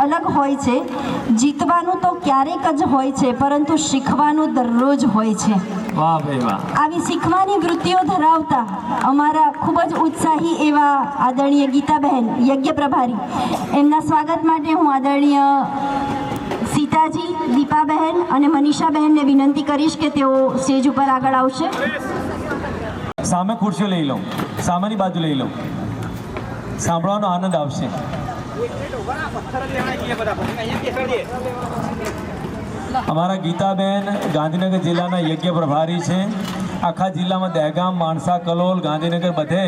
અલગ હોય છે. જીતવાનું તો ક્યારેક જ હોય છે, પરંતુ શીખવાનું દરરોજ હોય છે. વાહ ભાઈ વાહ. આવી શીખવાની વૃત્તિઓ ધરાવતા અમારા ખૂબ જ ઉત્સાહી એવા આદરણીય ગીતાબહેન યજ્ઞ પ્રભારી, એમના સ્વાગત માટે હું આદરણીય સીતાજી, દીપાબહેન અને મનીષાબહેનને વિનંતી કરીશ કે તેઓ સ્ટેજ ઉપર આગળ આવશે. સામે ખુરશીઓ લઈ લો, સામેની બાજુ લઈ લો, સાંભળવાનો આનંદ આવશે. અમારા ગીતાબેન ગાંધીનગર જિલ્લાના યજ્ઞ પ્રભારી છે. આખા જિલ્લામાં દહેગામ, માણસા, કલોલ, ગાંધીનગર બધે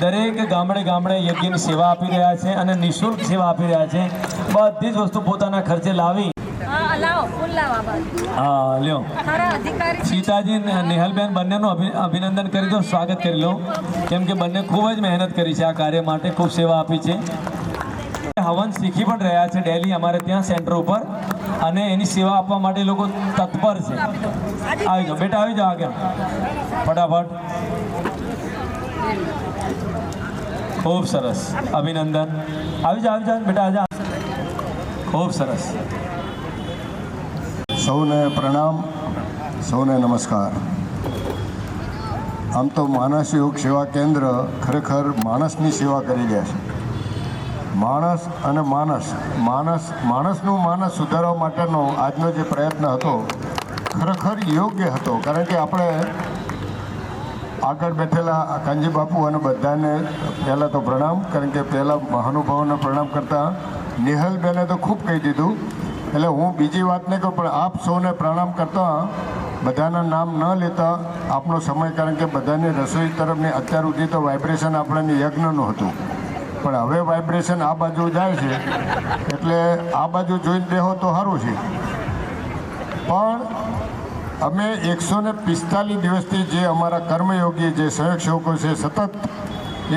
દરેક ગામડે ગામડે યજ્ઞની સેવા આપી રહ્યા છે અને નિઃશુલ્ક સેવા આપી રહ્યા છે. બધી જ વસ્તુ પોતાના ખર્ચે લાવી. હા લ્યો, સીતાજી, નેહલબેન બંનેનું અભિનંદન કરી દો, સ્વાગત કરી લો, કેમ કે બંને ખૂબ જ મહેનત કરી છે આ કાર્ય માટે, ખૂબ સેવા આપી છે. હવન શીખી પણ રહ્યા છે ડેલી અમારે ત્યાં સેન્ટર ઉપર, અને એની સેવા આપવા માટે લોકો તત્પર છે. આવી જાઓ બેટા, આવી જાઓ આગળ ફટાફટ. ખૂબ સરસ, અભિનંદન. આવી જાઓ બેટા, આવી જાઓ. ખૂબ સરસ. સૌને પ્રણામ, સૌને નમસ્કાર. આમ તો માનસ યોગ સેવા કેન્દ્ર ખરેખર માણસની સેવા કરી રહ્યા છે. માણસ અને માણસનું માનસ સુધારવા માટેનો આજનો જે પ્રયત્ન હતો ખરેખર યોગ્ય હતો. કારણ કે આપણે આગળ બેઠેલા કાનજી બાપુ અને બધાને પહેલાં તો પ્રણામ, કારણ કે પહેલાં મહાનુભાવોને પ્રણામ કરતાં નિહલબેને તો ખૂબ કહી દીધું, એટલે હું બીજી વાત નહીં કહું, પણ આપ સૌને પ્રણામ કરતાં બધાના નામ ન લેતા આપનો સમય, કારણ કે બધાની રસોઈ તરફની અત્યાર સુધી તો વાઇબ્રેશન આપણને યજ્ઞનું હતું, પણ હવે વાઇબ્રેશન આ બાજુ જાય છે, એટલે આ બાજુ જોઈને બેહો તો સારું છે. પણ અમે 145 દિવસથી જે અમારા કર્મયોગી જે સ્વયંસેવકો છે, સતત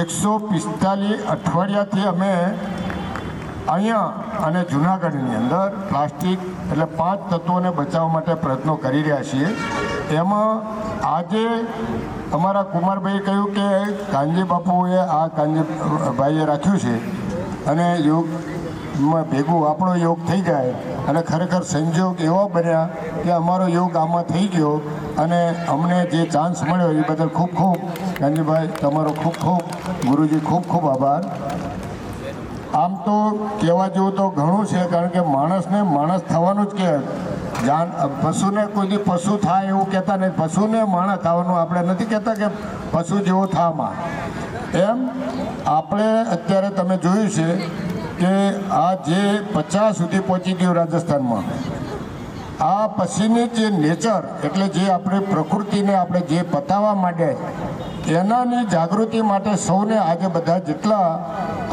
145 અઠવાડિયાથી અમે અહીંયા અને જૂનાગઢની અંદર પ્લાસ્ટિક એટલે 5 તત્વોને બચાવવા માટે પ્રયત્નો કરી રહ્યા છીએ. એમાં આજે અમારા કુમારભાઈએ કહ્યું કે કાનજી બાપુએ આ કાનજીભાઈએ રાખ્યું છે અને યોગમાં ભેગું આપણો યોગ થઈ જાય, અને ખરેખર સંજોગ એવા બન્યા કે અમારો યોગ આમાં થઈ ગયો, અને અમને જે ચાન્સ મળ્યો એ બદલ ખૂબ ખૂબ કાનજીભાઈ તમારો ખૂબ ખૂબ, ગુરુજી ખૂબ ખૂબ આભાર. આમ તો કહેવા જેવું તો ઘણું છે, કારણ કે માણસને માણસ થવાનું જ કે પશુને કોઈ દી પશુ થાય એવું કહેતા નહીં, પશુને માણસ થવાનું આપણે નથી કહેતા કે પશુ જેવો થામાં. એમ આપણે અત્યારે તમે જોયું છે કે આ જે 50 સુધી પહોંચી ગયું રાજસ્થાનમાં, આ પછીની જે નેચર એટલે જે આપણે પ્રકૃતિને આપણે જે બતાવવા માંડે એનાની જાગૃતિ માટે સૌને આજે બધા જેટલા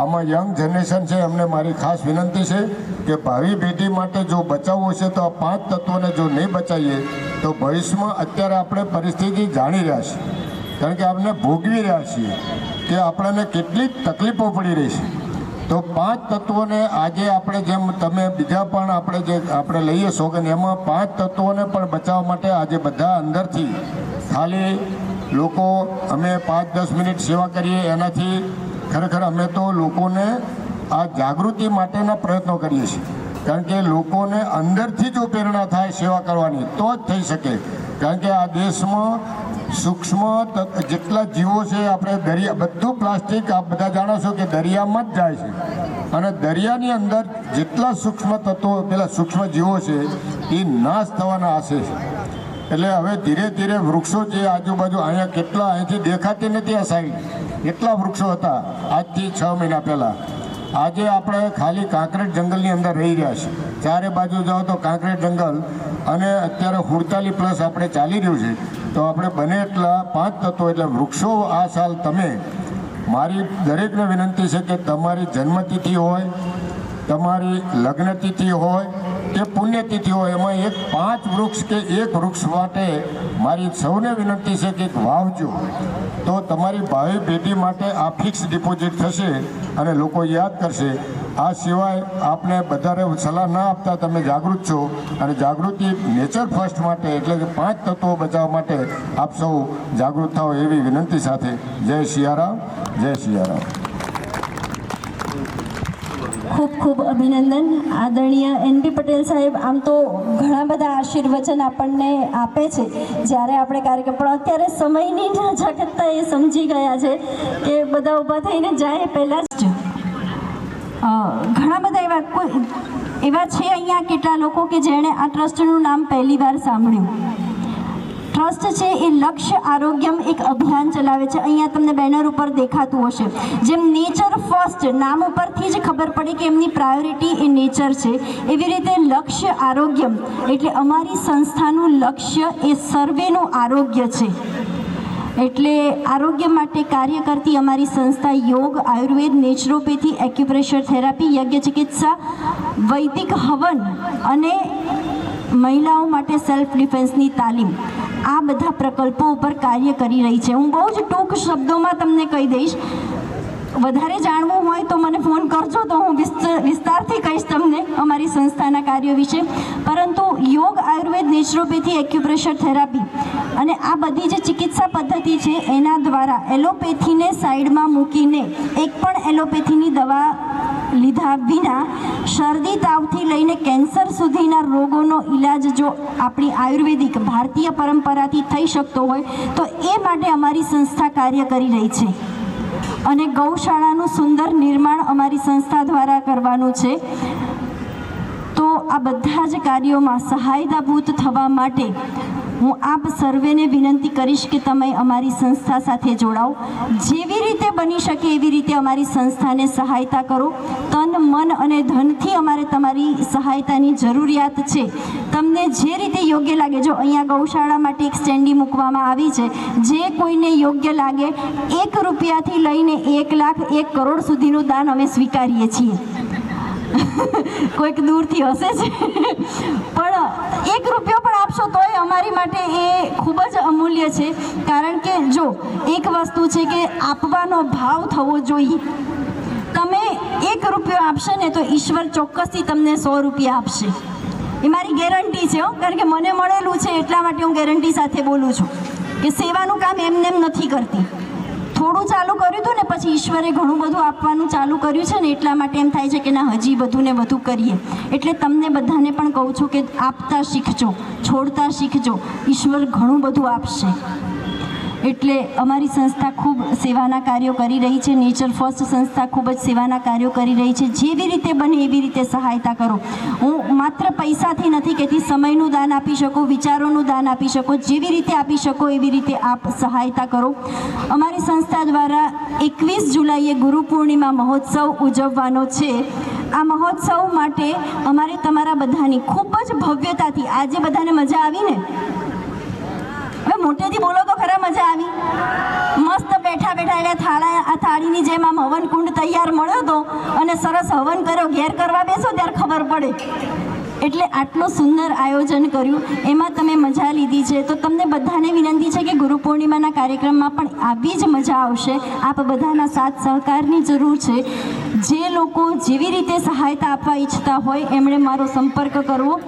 આમાં યંગ જનરેશન છે એમને મારી ખાસ વિનંતી છે કે ભાવિ પેઢી માટે જો બચાવવું છે તો આ 5 તત્વોને જો નહીં બચાવીએ તો ભવિષ્યમાં અત્યારે આપણે પરિસ્થિતિ જાણી રહ્યા છીએ, કારણ કે આપણે ભોગવી રહ્યા છીએ કે આપણને કેટલીક તકલીફો પડી રહી છે. તો 5 તત્વોને આજે આપણે જેમ તમે બીજા પણ આપણે જે આપણે લઈએ સોગન, એમાં 5 તત્વોને પણ બચાવવા માટે આજે બધા અંદરથી ખાલી લોકો અમે 5-10 મિનિટ સેવા કરીએ એનાથી ખરેખર અમે તો લોકોને આ જાગૃતિ માટેના પ્રયત્નો કરીએ છીએ, કારણ કે લોકોને અંદરથી જો પ્રેરણા થાય સેવા કરવાની તો જ થઈ શકે. કારણ કે આ દેશમાં સૂક્ષ્મ જેટલા જીવો છે, આપણે દરિયા બધું પ્લાસ્ટિક આપ બધા જાણો છો કે દરિયામાં જ જાય છે, અને દરિયાની અંદર જેટલા સૂક્ષ્મ તત્વો પેલા સૂક્ષ્મ જીવો છે એ નાશ થવાના આશે છે. એટલે હવે ધીરે ધીરે વૃક્ષો જે આજુબાજુ અહીંયા કેટલા અહીંથી દેખાતી નથી આ સાઈડ એટલા વૃક્ષો હતા આજથી 6 મહિના પહેલાં. આજે આપણે ખાલી કાંકરેજ જંગલની અંદર રહી રહ્યા છીએ. ચારે બાજુ જાઓ તો કાંકરેજ જંગલ અને અત્યારે 48+ આપણે ચાલી રહ્યું છે. તો આપણે બને એટલા 5 તત્વો એટલે વૃક્ષો આ સાલ તમે, મારી દરેકને વિનંતી છે કે તમારી જન્મતિથિ હોય, તમારી લગ્નતિથિ હોય કે પુણ્યતિથિ હોય, એમાં 5 વૃક્ષ કે 1 વૃક્ષ માટે મારી સૌને વિનંતી છે કે વાવજો. તો તમારી ભાવિ પેઢી માટે આ ફિક્સ ડિપોઝિટ થશે અને લોકો યાદ કરશે. આ સિવાય આપને વધારે સલાહ ના આપતા તમે જાગૃત છો અને જાગૃતિ નેચર ફર્સ્ટ માટે એટલે કે 5 તત્વો બચાવવા માટે આપ સૌ જાગૃત થાઓ એવી વિનંતી સાથે જય સિયારામ, જય સિયારામ. ખૂબ ખૂબ અભિનંદન આદરણીય NP પટેલ સાહેબ. આમ તો ઘણા બધા આશીર્વચન આપણને આપે છે જ્યારે આપણે કાર્યક્રમ, પણ અત્યારે સમયની નજાકતતા એ સમજી ગયા છે કે બધા ઊભા થઈને જાય પહેલાં જ ઘણા બધા એવા છે અહીંયા કેટલા લોકો કે જેણે આ ટ્રસ્ટનું નામ પહેલી વાર સાંભળ્યું. ટ્રસ્ટ છે એ લક્ષ્ય આરોગ્યમ એક અભિયાન ચલાવે છે. અહીંયા તમને બેનર ઉપર દેખાતું હશે. જેમ નેચર ફર્સ્ટ નામ ઉપરથી જ ખબર પડી કે એમની પ્રાયોરિટી એ નેચર છે, એવી રીતે લક્ષ્ય આરોગ્યમ એટલે અમારી સંસ્થાનું લક્ષ્ય એ સર્વેનું આરોગ્ય છે. એટલે આરોગ્ય માટે કાર્ય કરતી અમારી સંસ્થા યોગ, આયુર્વેદ, નેચરોપેથી, એક્યુપ્રેશર થેરાપી, યજ્ઞ ચિકિત્સા, વૈદિક હવન અને મહિલાઓ માટે સેલ્ફ ડિફેન્સની તાલીમ, આ બધા પ્રકલ્પો ઉપર કાર્ય કરી રહી છે. હું બહુ જ ટૂંક શબ્દોમાં તમને કહી દઈશ. વધારે જાણવું હોય તો મને ફોન કરજો તો હું વિસ્તારથી કહીશ તમને અમારી સંસ્થાના કાર્યો વિશે. પરંતુ યોગ, આયુર્વેદ, નેચરોપેથી, એક્યુપ્રેશર થેરાપી અને આ બધી જે ચિકિત્સા પદ્ધતિ છે એના દ્વારા એલોપેથીને સાઈડમાં મૂકીને એક પણ એલોપેથીની દવા લીધા વિના શરદી તાવથી લઈને કેન્સર સુધીના રોગોનો ઈલાજ જો આપણી આયુર્વેદિક ભારતીય પરંપરાથી થઈ શકતો હોય તો એ માટે અમારી સંસ્થા કાર્ય કરી રહી છે. અને ગૌશાળાનું સુંદર નિર્માણ અમારી સંસ્થા દ્વારા કરવાનું છે. તો આ બધા જ કાર્યોમાં સહાયતાભૂત થવા માટે હું આપ સર્વેને વિનંતી કરીશ કે તમે અમારી સંસ્થા સાથે જોડાઓ. જેવી રીતે બની શકે એવી રીતે અમારી સંસ્થાને સહાયતા કરો. તન, મન અને ધનથી અમારે તમારી સહાયતાની જરૂરિયાત છે. તમને જે રીતે યોગ્ય લાગે, જો અહીંયા ગૌશાળા માટે એક સ્ટેન્ડી મૂકવામાં આવી છે, જે કોઈને યોગ્ય લાગે 1 રૂપિયાથી લઈને 1 લાખ 1 કરોડ સુધીનું દાન અમે સ્વીકારીએ છીએ. કોઈક દૂરથી હશે છે પણ 1 રૂપિયો પણ આપશો તોય અમારી માટે એ ખૂબ જ અમૂલ્ય છે. કારણ કે જો એક વસ્તુ છે કે આપવાનો ભાવ થવો જોઈએ. તમે 1 રૂપિયો આપશે ને તો ઈશ્વર ચોક્કસથી તમને 100 રૂપિયા આપશે. એ મારી ગેરંટી છે. કારણ કે મને મળેલું છે એટલા માટે હું ગેરંટી સાથે બોલું છું કે સેવાનું કામ એમને એમ નથી કરતી. થોડું ચાલુ કર્યું હતું ને પછી ઈશ્વરે ઘણું બધું આપવાનું ચાલુ કર્યું છે ને એટલા માટે એમ થાય છે કે ના હજી વધુ ને વધુ કરીએ. એટલે તમને બધાને પણ કહું છું કે આપતા શીખજો, છોડતા શીખજો, ઈશ્વર ઘણું બધું આપશે. એટલે અમારી સંસ્થા ખૂબ સેવાના કાર્યો કરી રહી છે. નેચર ફર્સ્ટ સંસ્થા ખૂબ જ સેવાના કાર્યો કરી રહી છે. જેવી રીતે બને એવી રીતે સહાયતા કરો. હું માત્ર પૈસાથી નથી કહેતી, સમયનું દાન આપી શકો, વિચારોનું દાન આપી શકો, જેવી રીતે આપી શકો એવી રીતે આપ સહાયતા કરો. અમારી સંસ્થા દ્વારા 21 જુલાઈએ ગુરુ પૂર્ણિમા મહોત્સવ ઉજવવાનો છે. આ મહોત્સવ માટે અમારે તમારા બધાની ખૂબ જ ભવ્યતાથી, આજે બધાને મજા આવી ને? હવે મોટેથી બોલો તો ખરા, મજા આવી? મસ્ત બેઠા બેઠા એટલે આ થાળીની જેમ આમ હવન કુંડ તૈયાર મળ્યો હતો અને સરસ હવન કર્યો. ઘેર કરવા બેસો ત્યારે ખબર પડે. એટલે આટલું સુંદર આયોજન કર્યું, એમાં તમે મજા લીધી છે. તો તમને બધાને વિનંતી છે કે ગુરુ પૂર્ણિમાના કાર્યક્રમમાં પણ આવી જ મજા આવશે. આપ બધાના સાથ સહકારની જરૂર છે. જે લોકો જેવી રીતે સહાયતા આપવા ઈચ્છતા હોય એમણે મારો સંપર્ક કરવો.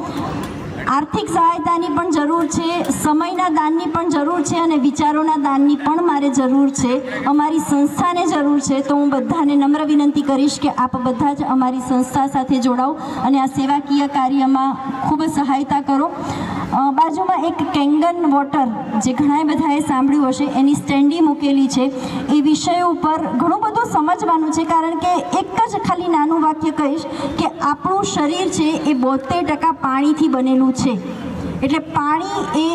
આર્થિક સહાયતાની પણ જરૂર છે, સમયના દાનની પણ જરૂર છે અને વિચારોના દાનની પણ મારે જરૂર છે. અમારી સંસ્થાને જરૂર છે. તો હું બધાને નમ્ર વિનંતી કરીશ કે આપ બધા જ અમારી સંસ્થા સાથે જોડાઓ અને આ સેવાકીય કાર્યમાં ખૂબ સહાયતા કરો. બાજુમાં એક કેંગન વોટર, જે ઘણા બધાએ સાંભળ્યું હશે, એની સ્ટેન્ડી મૂકેલી છે. એ વિષય ઉપર ઘણું બધું સમજવાનું છે, કારણ કે એક જ ખાલી નાનું વાક્ય કહીશ કે આપણું શરીર છે એ 72% પાણીથી બનેલું છે. એટલે પાણી એ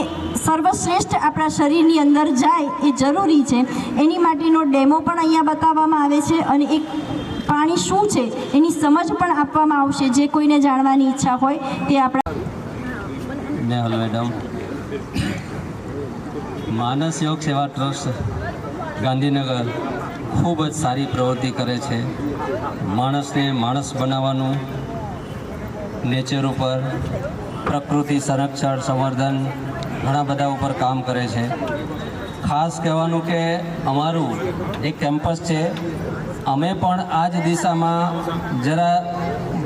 સર્વશ્રેષ્ઠ આપણા શરીરની અંદર જાય એ જરૂરી છે. એની માટેનો ડેમો પણ અહીંયા બતાવવામાં આવે છે અને એક પાણી શું છે એની સમજ પણ આપવામાં આવશે. જે કોઈને જાણવાની ઈચ્છા હોય તે આપણા નેહલ મેડમ, માનસ યોગ સેવા ટ્રસ્ટ ગાંધીનગર ખૂબ જ સારી પ્રવૃત્તિ કરે છે. માણસને માણસ બનાવવાનું, નેચર ઉપર, પ્રકૃતિ સંરક્ષણ, સંવર્ધન, ઘણા બધા ઉપર કામ કરે છે. ખાસ કહેવાનું કે અમારું એક કેમ્પસ છે, અમે પણ આ જ દિશામાં જરા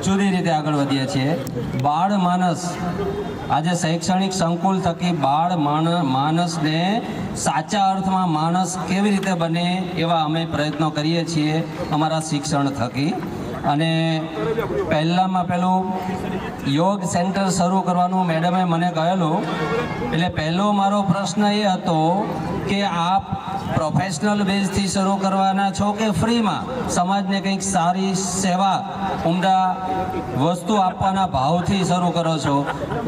જુદી રીતે આગળ વધીએ છીએ. બાળ માનસ, આજે શૈક્ષણિક સંકુલ થકી બાળ માનસને સાચા અર્થમાં માણસ કેવી રીતે બને એવા અમે પ્રયત્નો કરીએ છીએ અમારા શિક્ષણ થકી. અને પહેલાં યોગ સેન્ટર શરૂ કરવાનું મેડમે મને કહેલું. એટલે પહેલો મારો પ્રશ્ન એ હતો કે આપ પ્રોફેશનલ બેઝથી શરૂ કરવાના છો કે ફ્રીમાં સમાજને કંઈક સારી સેવા, ઉમદા વસ્તુ આપવાના ભાવથી શરૂ કરો છો?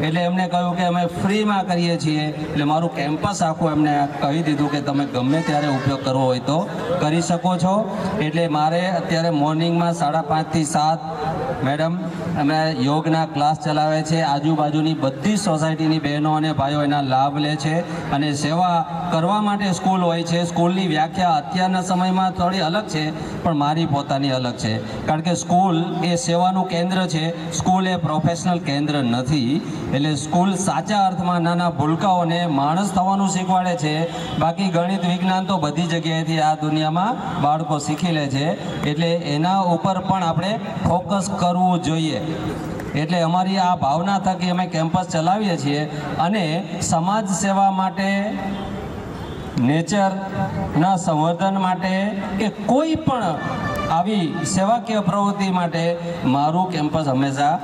એટલે એમને કહ્યું કે અમે ફ્રીમાં કરીએ છીએ. એટલે મારું કેમ્પસ આખું એમને કહી દીધું કે તમે ગમે ત્યારે ઉપયોગ કરવો હોય તો કરી શકો છો. એટલે મારે અત્યારે મોર્નિંગમાં 5:30 થી 7 મેડમ અમે યોગના ક્લાસ ચલાવે છે. આજુબાજુની બધી સોસાયટીની બહેનો અને ભાઈઓ એના લાભ લે છે અને સેવા કરવા માટે સ્કૂલ હોય છે. સ્કૂલની વ્યાખ્યા અત્યારના સમયમાં થોડી અલગ છે, પણ મારી પોતાની અલગ છે. કારણ કે સ્કૂલ એ સેવાનું કેન્દ્ર છે, સ્કૂલ એ પ્રોફેશનલ કેન્દ્ર નથી. એટલે સ્કૂલ સાચા અર્થમાં નાના ભૂલકાઓને માણસ થવાનું શીખવાડે છે. બાકી ગણિત, વિજ્ઞાન તો બધી જગ્યાએથી આ દુનિયામાં બાળકો શીખી લે છે. એટલે એના ઉપર પણ આપણે ફોકસ કરવું જોઈએ. એટલે અમારી આ ભાવના થકી અમે કેમ્પસ ચલાવીએ છીએ અને સમાજ સેવા માટે, નેચરના સંવર્ધન માટે કે કોઈ પણ આવી સેવાકીય પ્રવૃત્તિ માટે મારું કેમ્પસ હંમેશા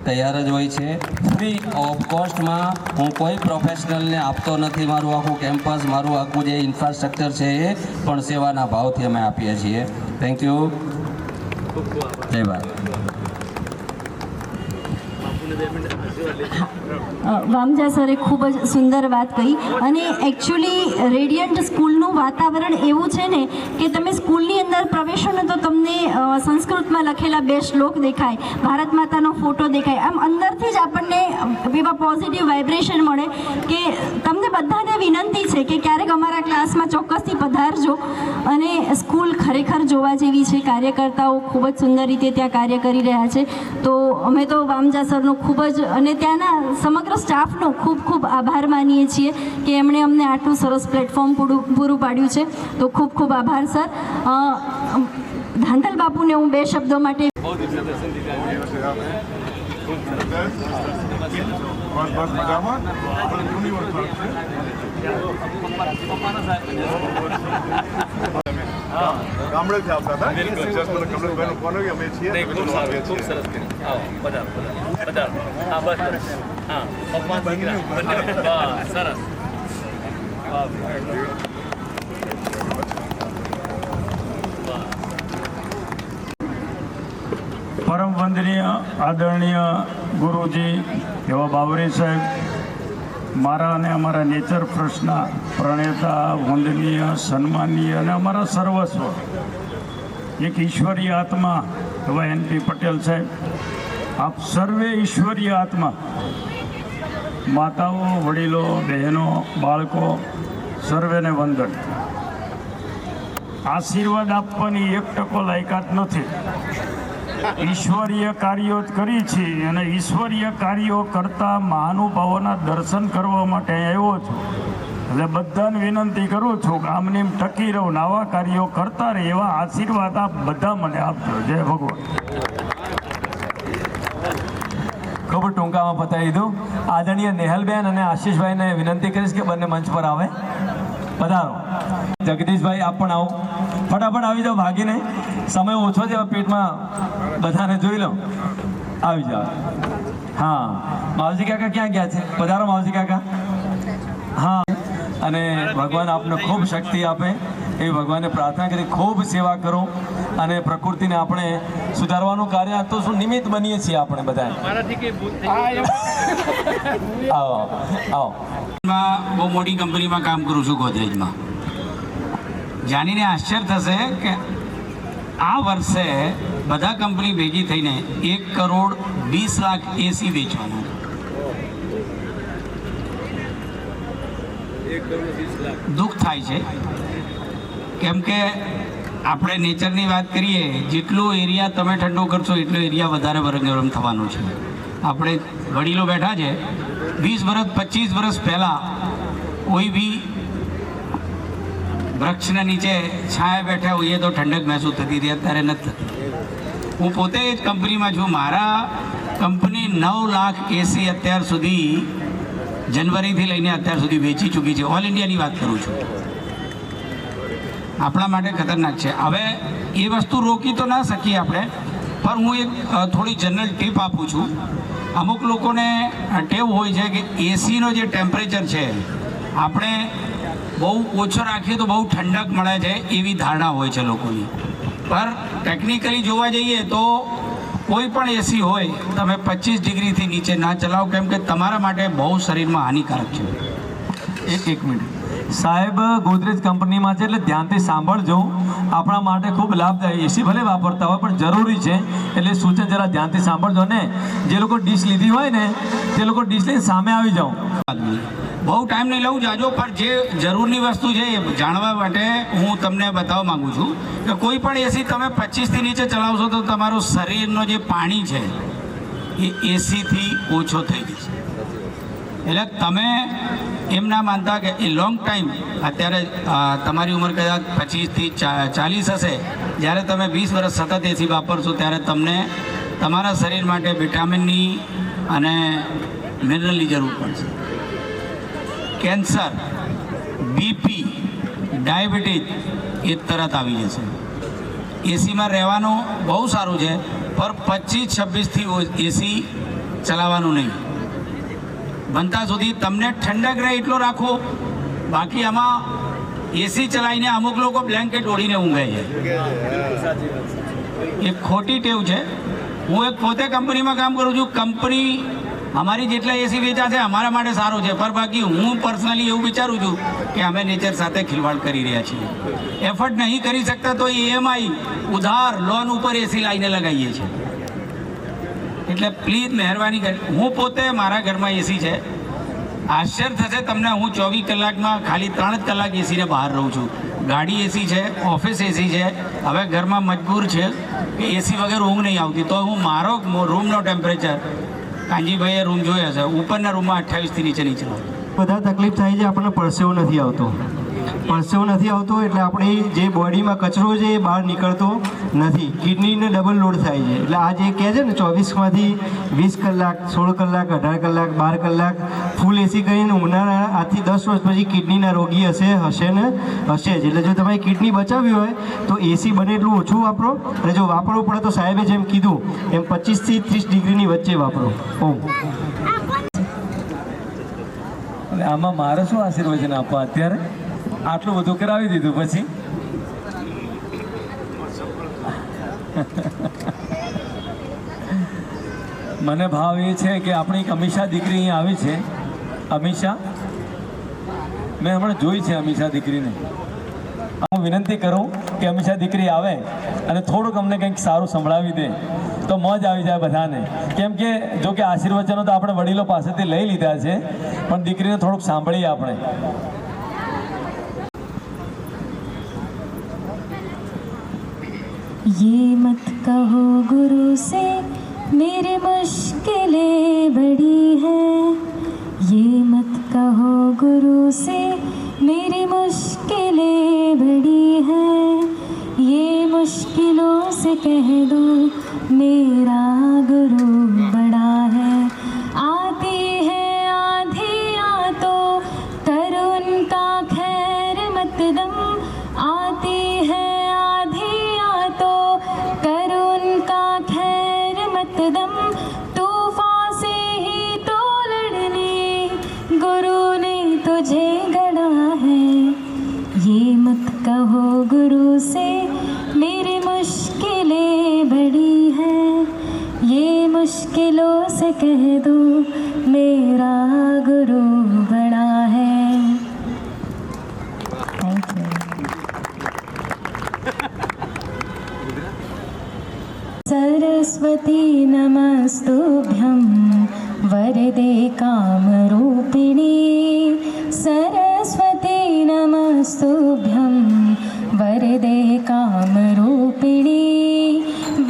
તૈયાર જ હોય છે. ફ્રી ઓફ કોસ્ટમાં હું કોઈ પ્રોફેશનલને આપતો નથી. મારું આખું કેમ્પસ, મારું આખું જે ઇન્ફ્રાસ્ટ્રક્ચર છે એ પણ સેવાના ભાવથી અમે આપીએ છીએ. Thank you. જય ભારત. વામજા સરે ખૂબ જ સુંદર વાત કહી. અને એકચ્યુઅલી રેડિયન્ટ સ્કૂલનું વાતાવરણ એવું છે ને કે તમે સ્કૂલની અંદર પ્રવેશો ને તો તમને સંસ્કૃતમાં લખેલા 2 શ્લોક દેખાય, ભારત માતાનો ફોટો દેખાય. આમ અંદરથી જ આપણને એવા પોઝિટિવ વાઇબ્રેશન મળે કે તમને બધાને વિનંતી છે કે ક્યારેક અમારા ક્લાસમાં ચોક્કસથી પધારજો. અને સ્કૂલ ખરેખર જોવા જેવી છે. કાર્યકર્તાઓ ખૂબ જ સુંદર રીતે ત્યાં કાર્ય કરી રહ્યા છે. તો અમે તો વામજા સરનો ખૂબ જ અને ત્યાંના સમગ્ર સ્ટાફનો ખૂબ ખૂબ આભાર માનીએ છીએ કે એમણે અમને આટલું સરસ પ્લેટફોર્મ પૂરું પાડ્યું છે. તો ખૂબ ખૂબ આભાર સર. ધાંધલ બાપુને હું 2 શબ્દો માટે ગામડેથી આવતા હતા. કમલેશભાઈનો ફોન આવ્યો, અમે છીએ. ખૂબ સરસ કર્યું. આવો, પધારો. હા, બસ. હા, પપ્પા દીકરા બંને. બસ, સરસ. પરમ વંદનીય આદરણીય ગુરુજી એવા બાવરી સાહેબ, મારા અને અમારા નેચર ફ્રસ્ટના પ્રણેતા, વંદનીય, સન્માનીય અને અમારા સર્વસ્વ, એક ઈશ્વરીય આત્મા એવા NP પટેલ સાહેબ, આપ સર્વે ઈશ્વરીય આત્મા, માતાઓ, વડીલો, બહેનો, બાળકો, સર્વેને વંદન. આશીર્વાદ આપવાની 1% લાયકાત નથી. ઈશ્વરીય કાર્યો જ કરી છે અને ઈશ્વરીય કાર્યો કરતા મહાનુભાવોના દર્શન કરવા માટે આવ્યો છું. એટલે બધાને વિનંતી કરું છું કે આમને એમ ટકી રહું, આવા કાર્યો કરતા રહે એવા આશીર્વાદ આપ બધા મને આપજો. જય ભગવાન. ખૂબ ટૂંકામાં પતાવી દીધું. આદરણીય નેહલબેન અને આશીષભાઈને વિનંતી કરીશ કે બંને મંચ પર આવે. પધારો. જગદીશભાઈ, આપ પણ આવો. ફટાફટ આવી જાઓ, ભાગીને. સમય ઓછો છે, પેટમાં બધાને જોઈ લો. આવી જાઓ. હા, માવજી કાકા ક્યાં ગયા છે? પધારો માવજી કાકા. હા, અને ભગવાન આપને ખૂબ શક્તિ આપે એવી ભગવાનને પ્રાર્થના કરી ખૂબ સેવા કરો અને પ્રકૃતિને આપણે સુધારવાનું કાર્ય તો શું નિમિત્ત બનીએ છીએ આપણે બધા. આવો આવો. બહુ મોટી કંપનીમાં કામ કરું છું, ગોદરેજમાં. જાણીને આશ્ચર્ય થશે કે આ વર્ષે બધા કંપની ભેગી થઈને 1,20,00,000 એસી વેચવાના. દુઃખ થાય છે કેમ કે આપણે નેચરની વાત કરીએ, જેટલો એરિયા તમે ઠંડો કરશો એટલો એરિયા વધારે ગરમ થવાનો છે. આપણે વડીલો બેઠા છે, 20 વર્ષ 25 વર્ષ પહેલાં કોઈ બી વૃક્ષના નીચે છાયા બેઠા હોઈએ તો ઠંડક મહેસૂસ થતી હતી, અત્યારે નથી થતી. હું પોતે જ કંપનીમાં છું. મારા કંપની 9 લાખ એસી અત્યાર સુધી જનવરીથી લઈને અત્યાર સુધી વેચી ચૂકી છે. ઓલ ઇન્ડિયાની વાત કરું છું. આપણા માટે ખતરનાક છે. હવે એ વસ્તુ રોકી તો ના શકીએ આપણે, પણ હું એક થોડી જનરલ ટીપ આપું છું. અમુક લોકોને ટેવ હોય છે કે એસીનો જે ટેમ્પરેચર છે આપણે બહુ ઓછો રાખીએ તો બહુ ઠંડક મળે છે એવી ધારણા હોય છે લોકોની. પર ટેકનિકલી જોવા જઈએ તો કોઈ પણ એસી હોય તમે 25 ડિગ્રીથી નીચે ના ચલાવો, કેમ કે તમારા માટે બહુ શરીરમાં હાનિકારક છે. એક મિનિટ સાહેબ, ગોદરેજ કંપનીમાં છે એટલે ધ્યાનથી સાંભળજો. આપણા માટે ખૂબ લાભદાયી. એસી ભલે વાપરતા હોય પણ જરૂરી છે, એટલે સૂચન જરા ધ્યાનથી સાંભળજો. ને જે લોકો ડીશ લીધી હોય ને તે લોકો ડીશ લઈને સામે આવી જાઓ. બહુ ટાઈમ નહીં લઉં જાજો, પણ જે જરૂરની વસ્તુ છે એ જાણવા માટે હું તમને બતાવવા માગું છું કે કોઈ પણ એસી તમે 25થી નીચે ચલાવશો તો તમારું શરીરનો જે પાણી છે એ એસીથી ઓછો થઈ જશે. એટલે તમે એમ ના માનતા કે એ લોંગ ટાઈમ, અત્યારે તમારી ઉંમર કદાચ 25થી 40 હશે, જ્યારે તમે 20 વર્ષ સતત એસી વાપરશો ત્યારે તમને તમારા શરીર માટે વિટામિનની અને મિનરલની જરૂર પડશે. કેન્સર, બીપી, ડાયાબિટીસ એ તરત આવી જશે. એસીમાં રહેવાનું બહુ સારું છે, પર 25-26થી એસી ચલાવવાનું નહીં. બનતા સુધી તમને ઠંડક રહે એટલો રાખો. બાકી આમાં એસી ચલાવીને અમુક લોકો બ્લેન્કેટ ઓઢીને ઊંઘે છે, એ ખોટી ટેવ છે. હું એક પોતે કંપનીમાં કામ કરું છું. કંપની અમારી જેટલા એસી વેચા છે અમારા માટે સારું છે, પર બાકી હું પર્સનલી એવું વિચારું છું કે અમે નેચર સાથે ખિલવાડ કરી રહ્યા છીએ. એફર્ટ નહીં કરી શકતા તો EMI ઉધાર લોન ઉપર એસી લાવીને લગાવીએ છીએ. એટલે પ્લીઝ મહેરબાની કરી, હું પોતે મારા ઘરમાં એસી છે. આશ્ચર્ય થશે તમને, હું 24 કલાકમાં ખાલી 3 જ કલાક એસીને બહાર રહું છું. ગાડી એસી છે, ઓફિસ એસી છે. હવે ઘરમાં મજબૂર છે કે એસી વગર ઊંઘ નહીં આવતી, તો હું મારો રૂમનો ટેમ્પરેચર, કાંજીભાઈએ રૂમ જોયો હશે, ઉપરના રૂમમાં 28થી નીચે નહીં ચલાવું. બધા તકલીફ થાય છે, આપણને પરસેવો નથી આવતો. પરસેવો નથી આવતો એટલે આપણી જે બોડીમાં કચરો છે એ બહાર નીકળતો નથી. કિડનીને ડબલ લોડ થાય છે. એટલે આ જે કહે છે ને 24માંથી 20 કલાક, 16 કલાક, 18 કલાક, 12 કલાક ફૂલ એસી કરીને ઉનાળા આજથી 10 વર્ષ પછી કિડનીના રોગી હશે જ. એટલે જો તમારી કિડની બચાવવી હોય તો એસી બને એટલું ઓછું વાપરો, અને જો વાપરવું પડે તો સાહેબે જેમ કીધું એમ 25થી 30 ડિગ્રીની વચ્ચે વાપરો. આમાં મારે શું આશીર્વચન આપવા? અત્યારે આટલું બધું કરાવી દીધું પછી મને ભાવ એ છે કે આપણી એક અમીષા દીકરી અહીંયા આવી છે. અમીષા, મેં હમણાં જોઈ છે અમીષા દીકરીને. હું વિનંતી કરું કે અમીષા દીકરી આવે અને થોડુંક અમને કંઈક સારું સંભળાવી દે તો મોજ આવી જાય બધાને. કેમ કે જો કે આશીર્વચનો તો આપણે વડીલો પાસેથી લઈ લીધા છે, પણ દીકરીને થોડુંક સાંભળીએ આપણે. ये मत कहो गुरु से मेरी मुश्किलें बड़ी हैं, ये मत कहो गुरु से मेरी मुश्किलें बड़ी हैं, ये मुश्किलों से कह दो मेरा गुरु बड़ा है। आती है आंधियाँ तो कर उनका खैर मत दम, आती है आंधियाँ तो कर उनका खैर मत दम, तूफान से से मेरी मुश्किलें बड़ी हैं, ये मुश्किलों से कह दो मेरा गुरु बड़ा है। Thank you. सरस्वती नमस्तुभ्यं वरदे कामरूपिणी, सरस्वती नमस्तुभ्यं वरदे कामरूपिणी,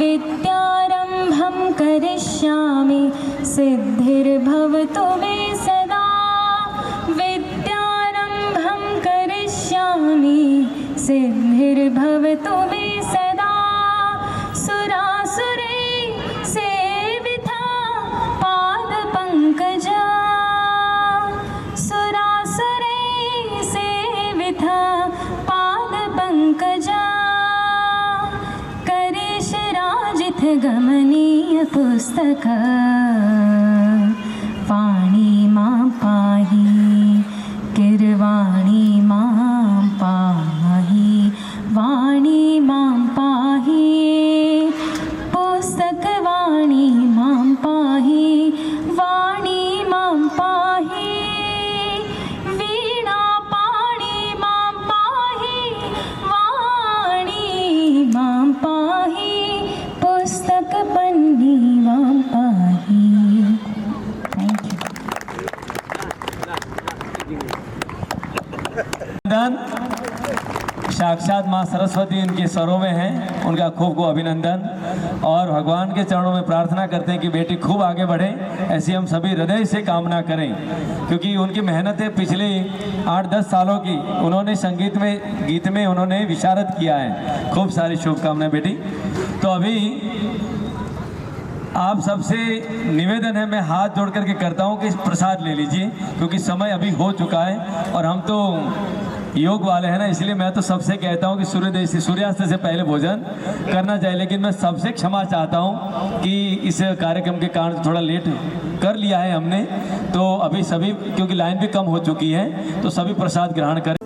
विद्यारम्भं करिष्यामि सिद्धिर्भवतु मे सदा, विद्यारम्भं करिष्यामि सिद्धिर्भवतु मे सदा, सुरासुरे सेविता पादपङ्कजा, सुरासुरे सेविता पादपङ्कजा, करेशराजित गमनीय पुस्तक, वाणी मां पाहि किरवाणी मां पाहि, वाणी मां पाहि पुस्तकवाणी मां पाहि, वाणी मां पाहि वीणापाणि मां पाहि, वाणी मां पाहि पुस्तकपन्नी मां पाहि। थैंक अभिनंदन। साक्षात माँ सरस्वती इनके स्वरों में हैं, उनका खूब खूब अभिनंदन। और भगवान के चरणों में प्रार्थना करते हैं कि बेटी खूब आगे बढ़े, ऐसी हम सभी हृदय से कामना करें, क्योंकि उनकी मेहनतें पिछले 8-10 सालों की उन्होंने संगीत में, गीत में उन्होंने विशारद किया है। खूब सारी शुभकामनाएं बेटी। तो अभी आप सबसे निवेदन है, मैं हाथ जोड़ करके करता हूं कि प्रसाद ले लीजिए, क्योंकि समय अभी हो चुका है और हम तो योग वाले हैं ना, इसलिए मैं तो सबसे कहता हूं कि सूर्योदय से, सूर्यास्त से पहले भोजन करना चाहिए। लेकिन मैं सबसे क्षमा चाहता हूं कि इस कार्यक्रम के कारण थोड़ा लेट कर लिया है हमने, तो अभी सभी, क्योंकि लाइन भी कम हो चुकी है, तो सभी प्रसाद ग्रहण करें।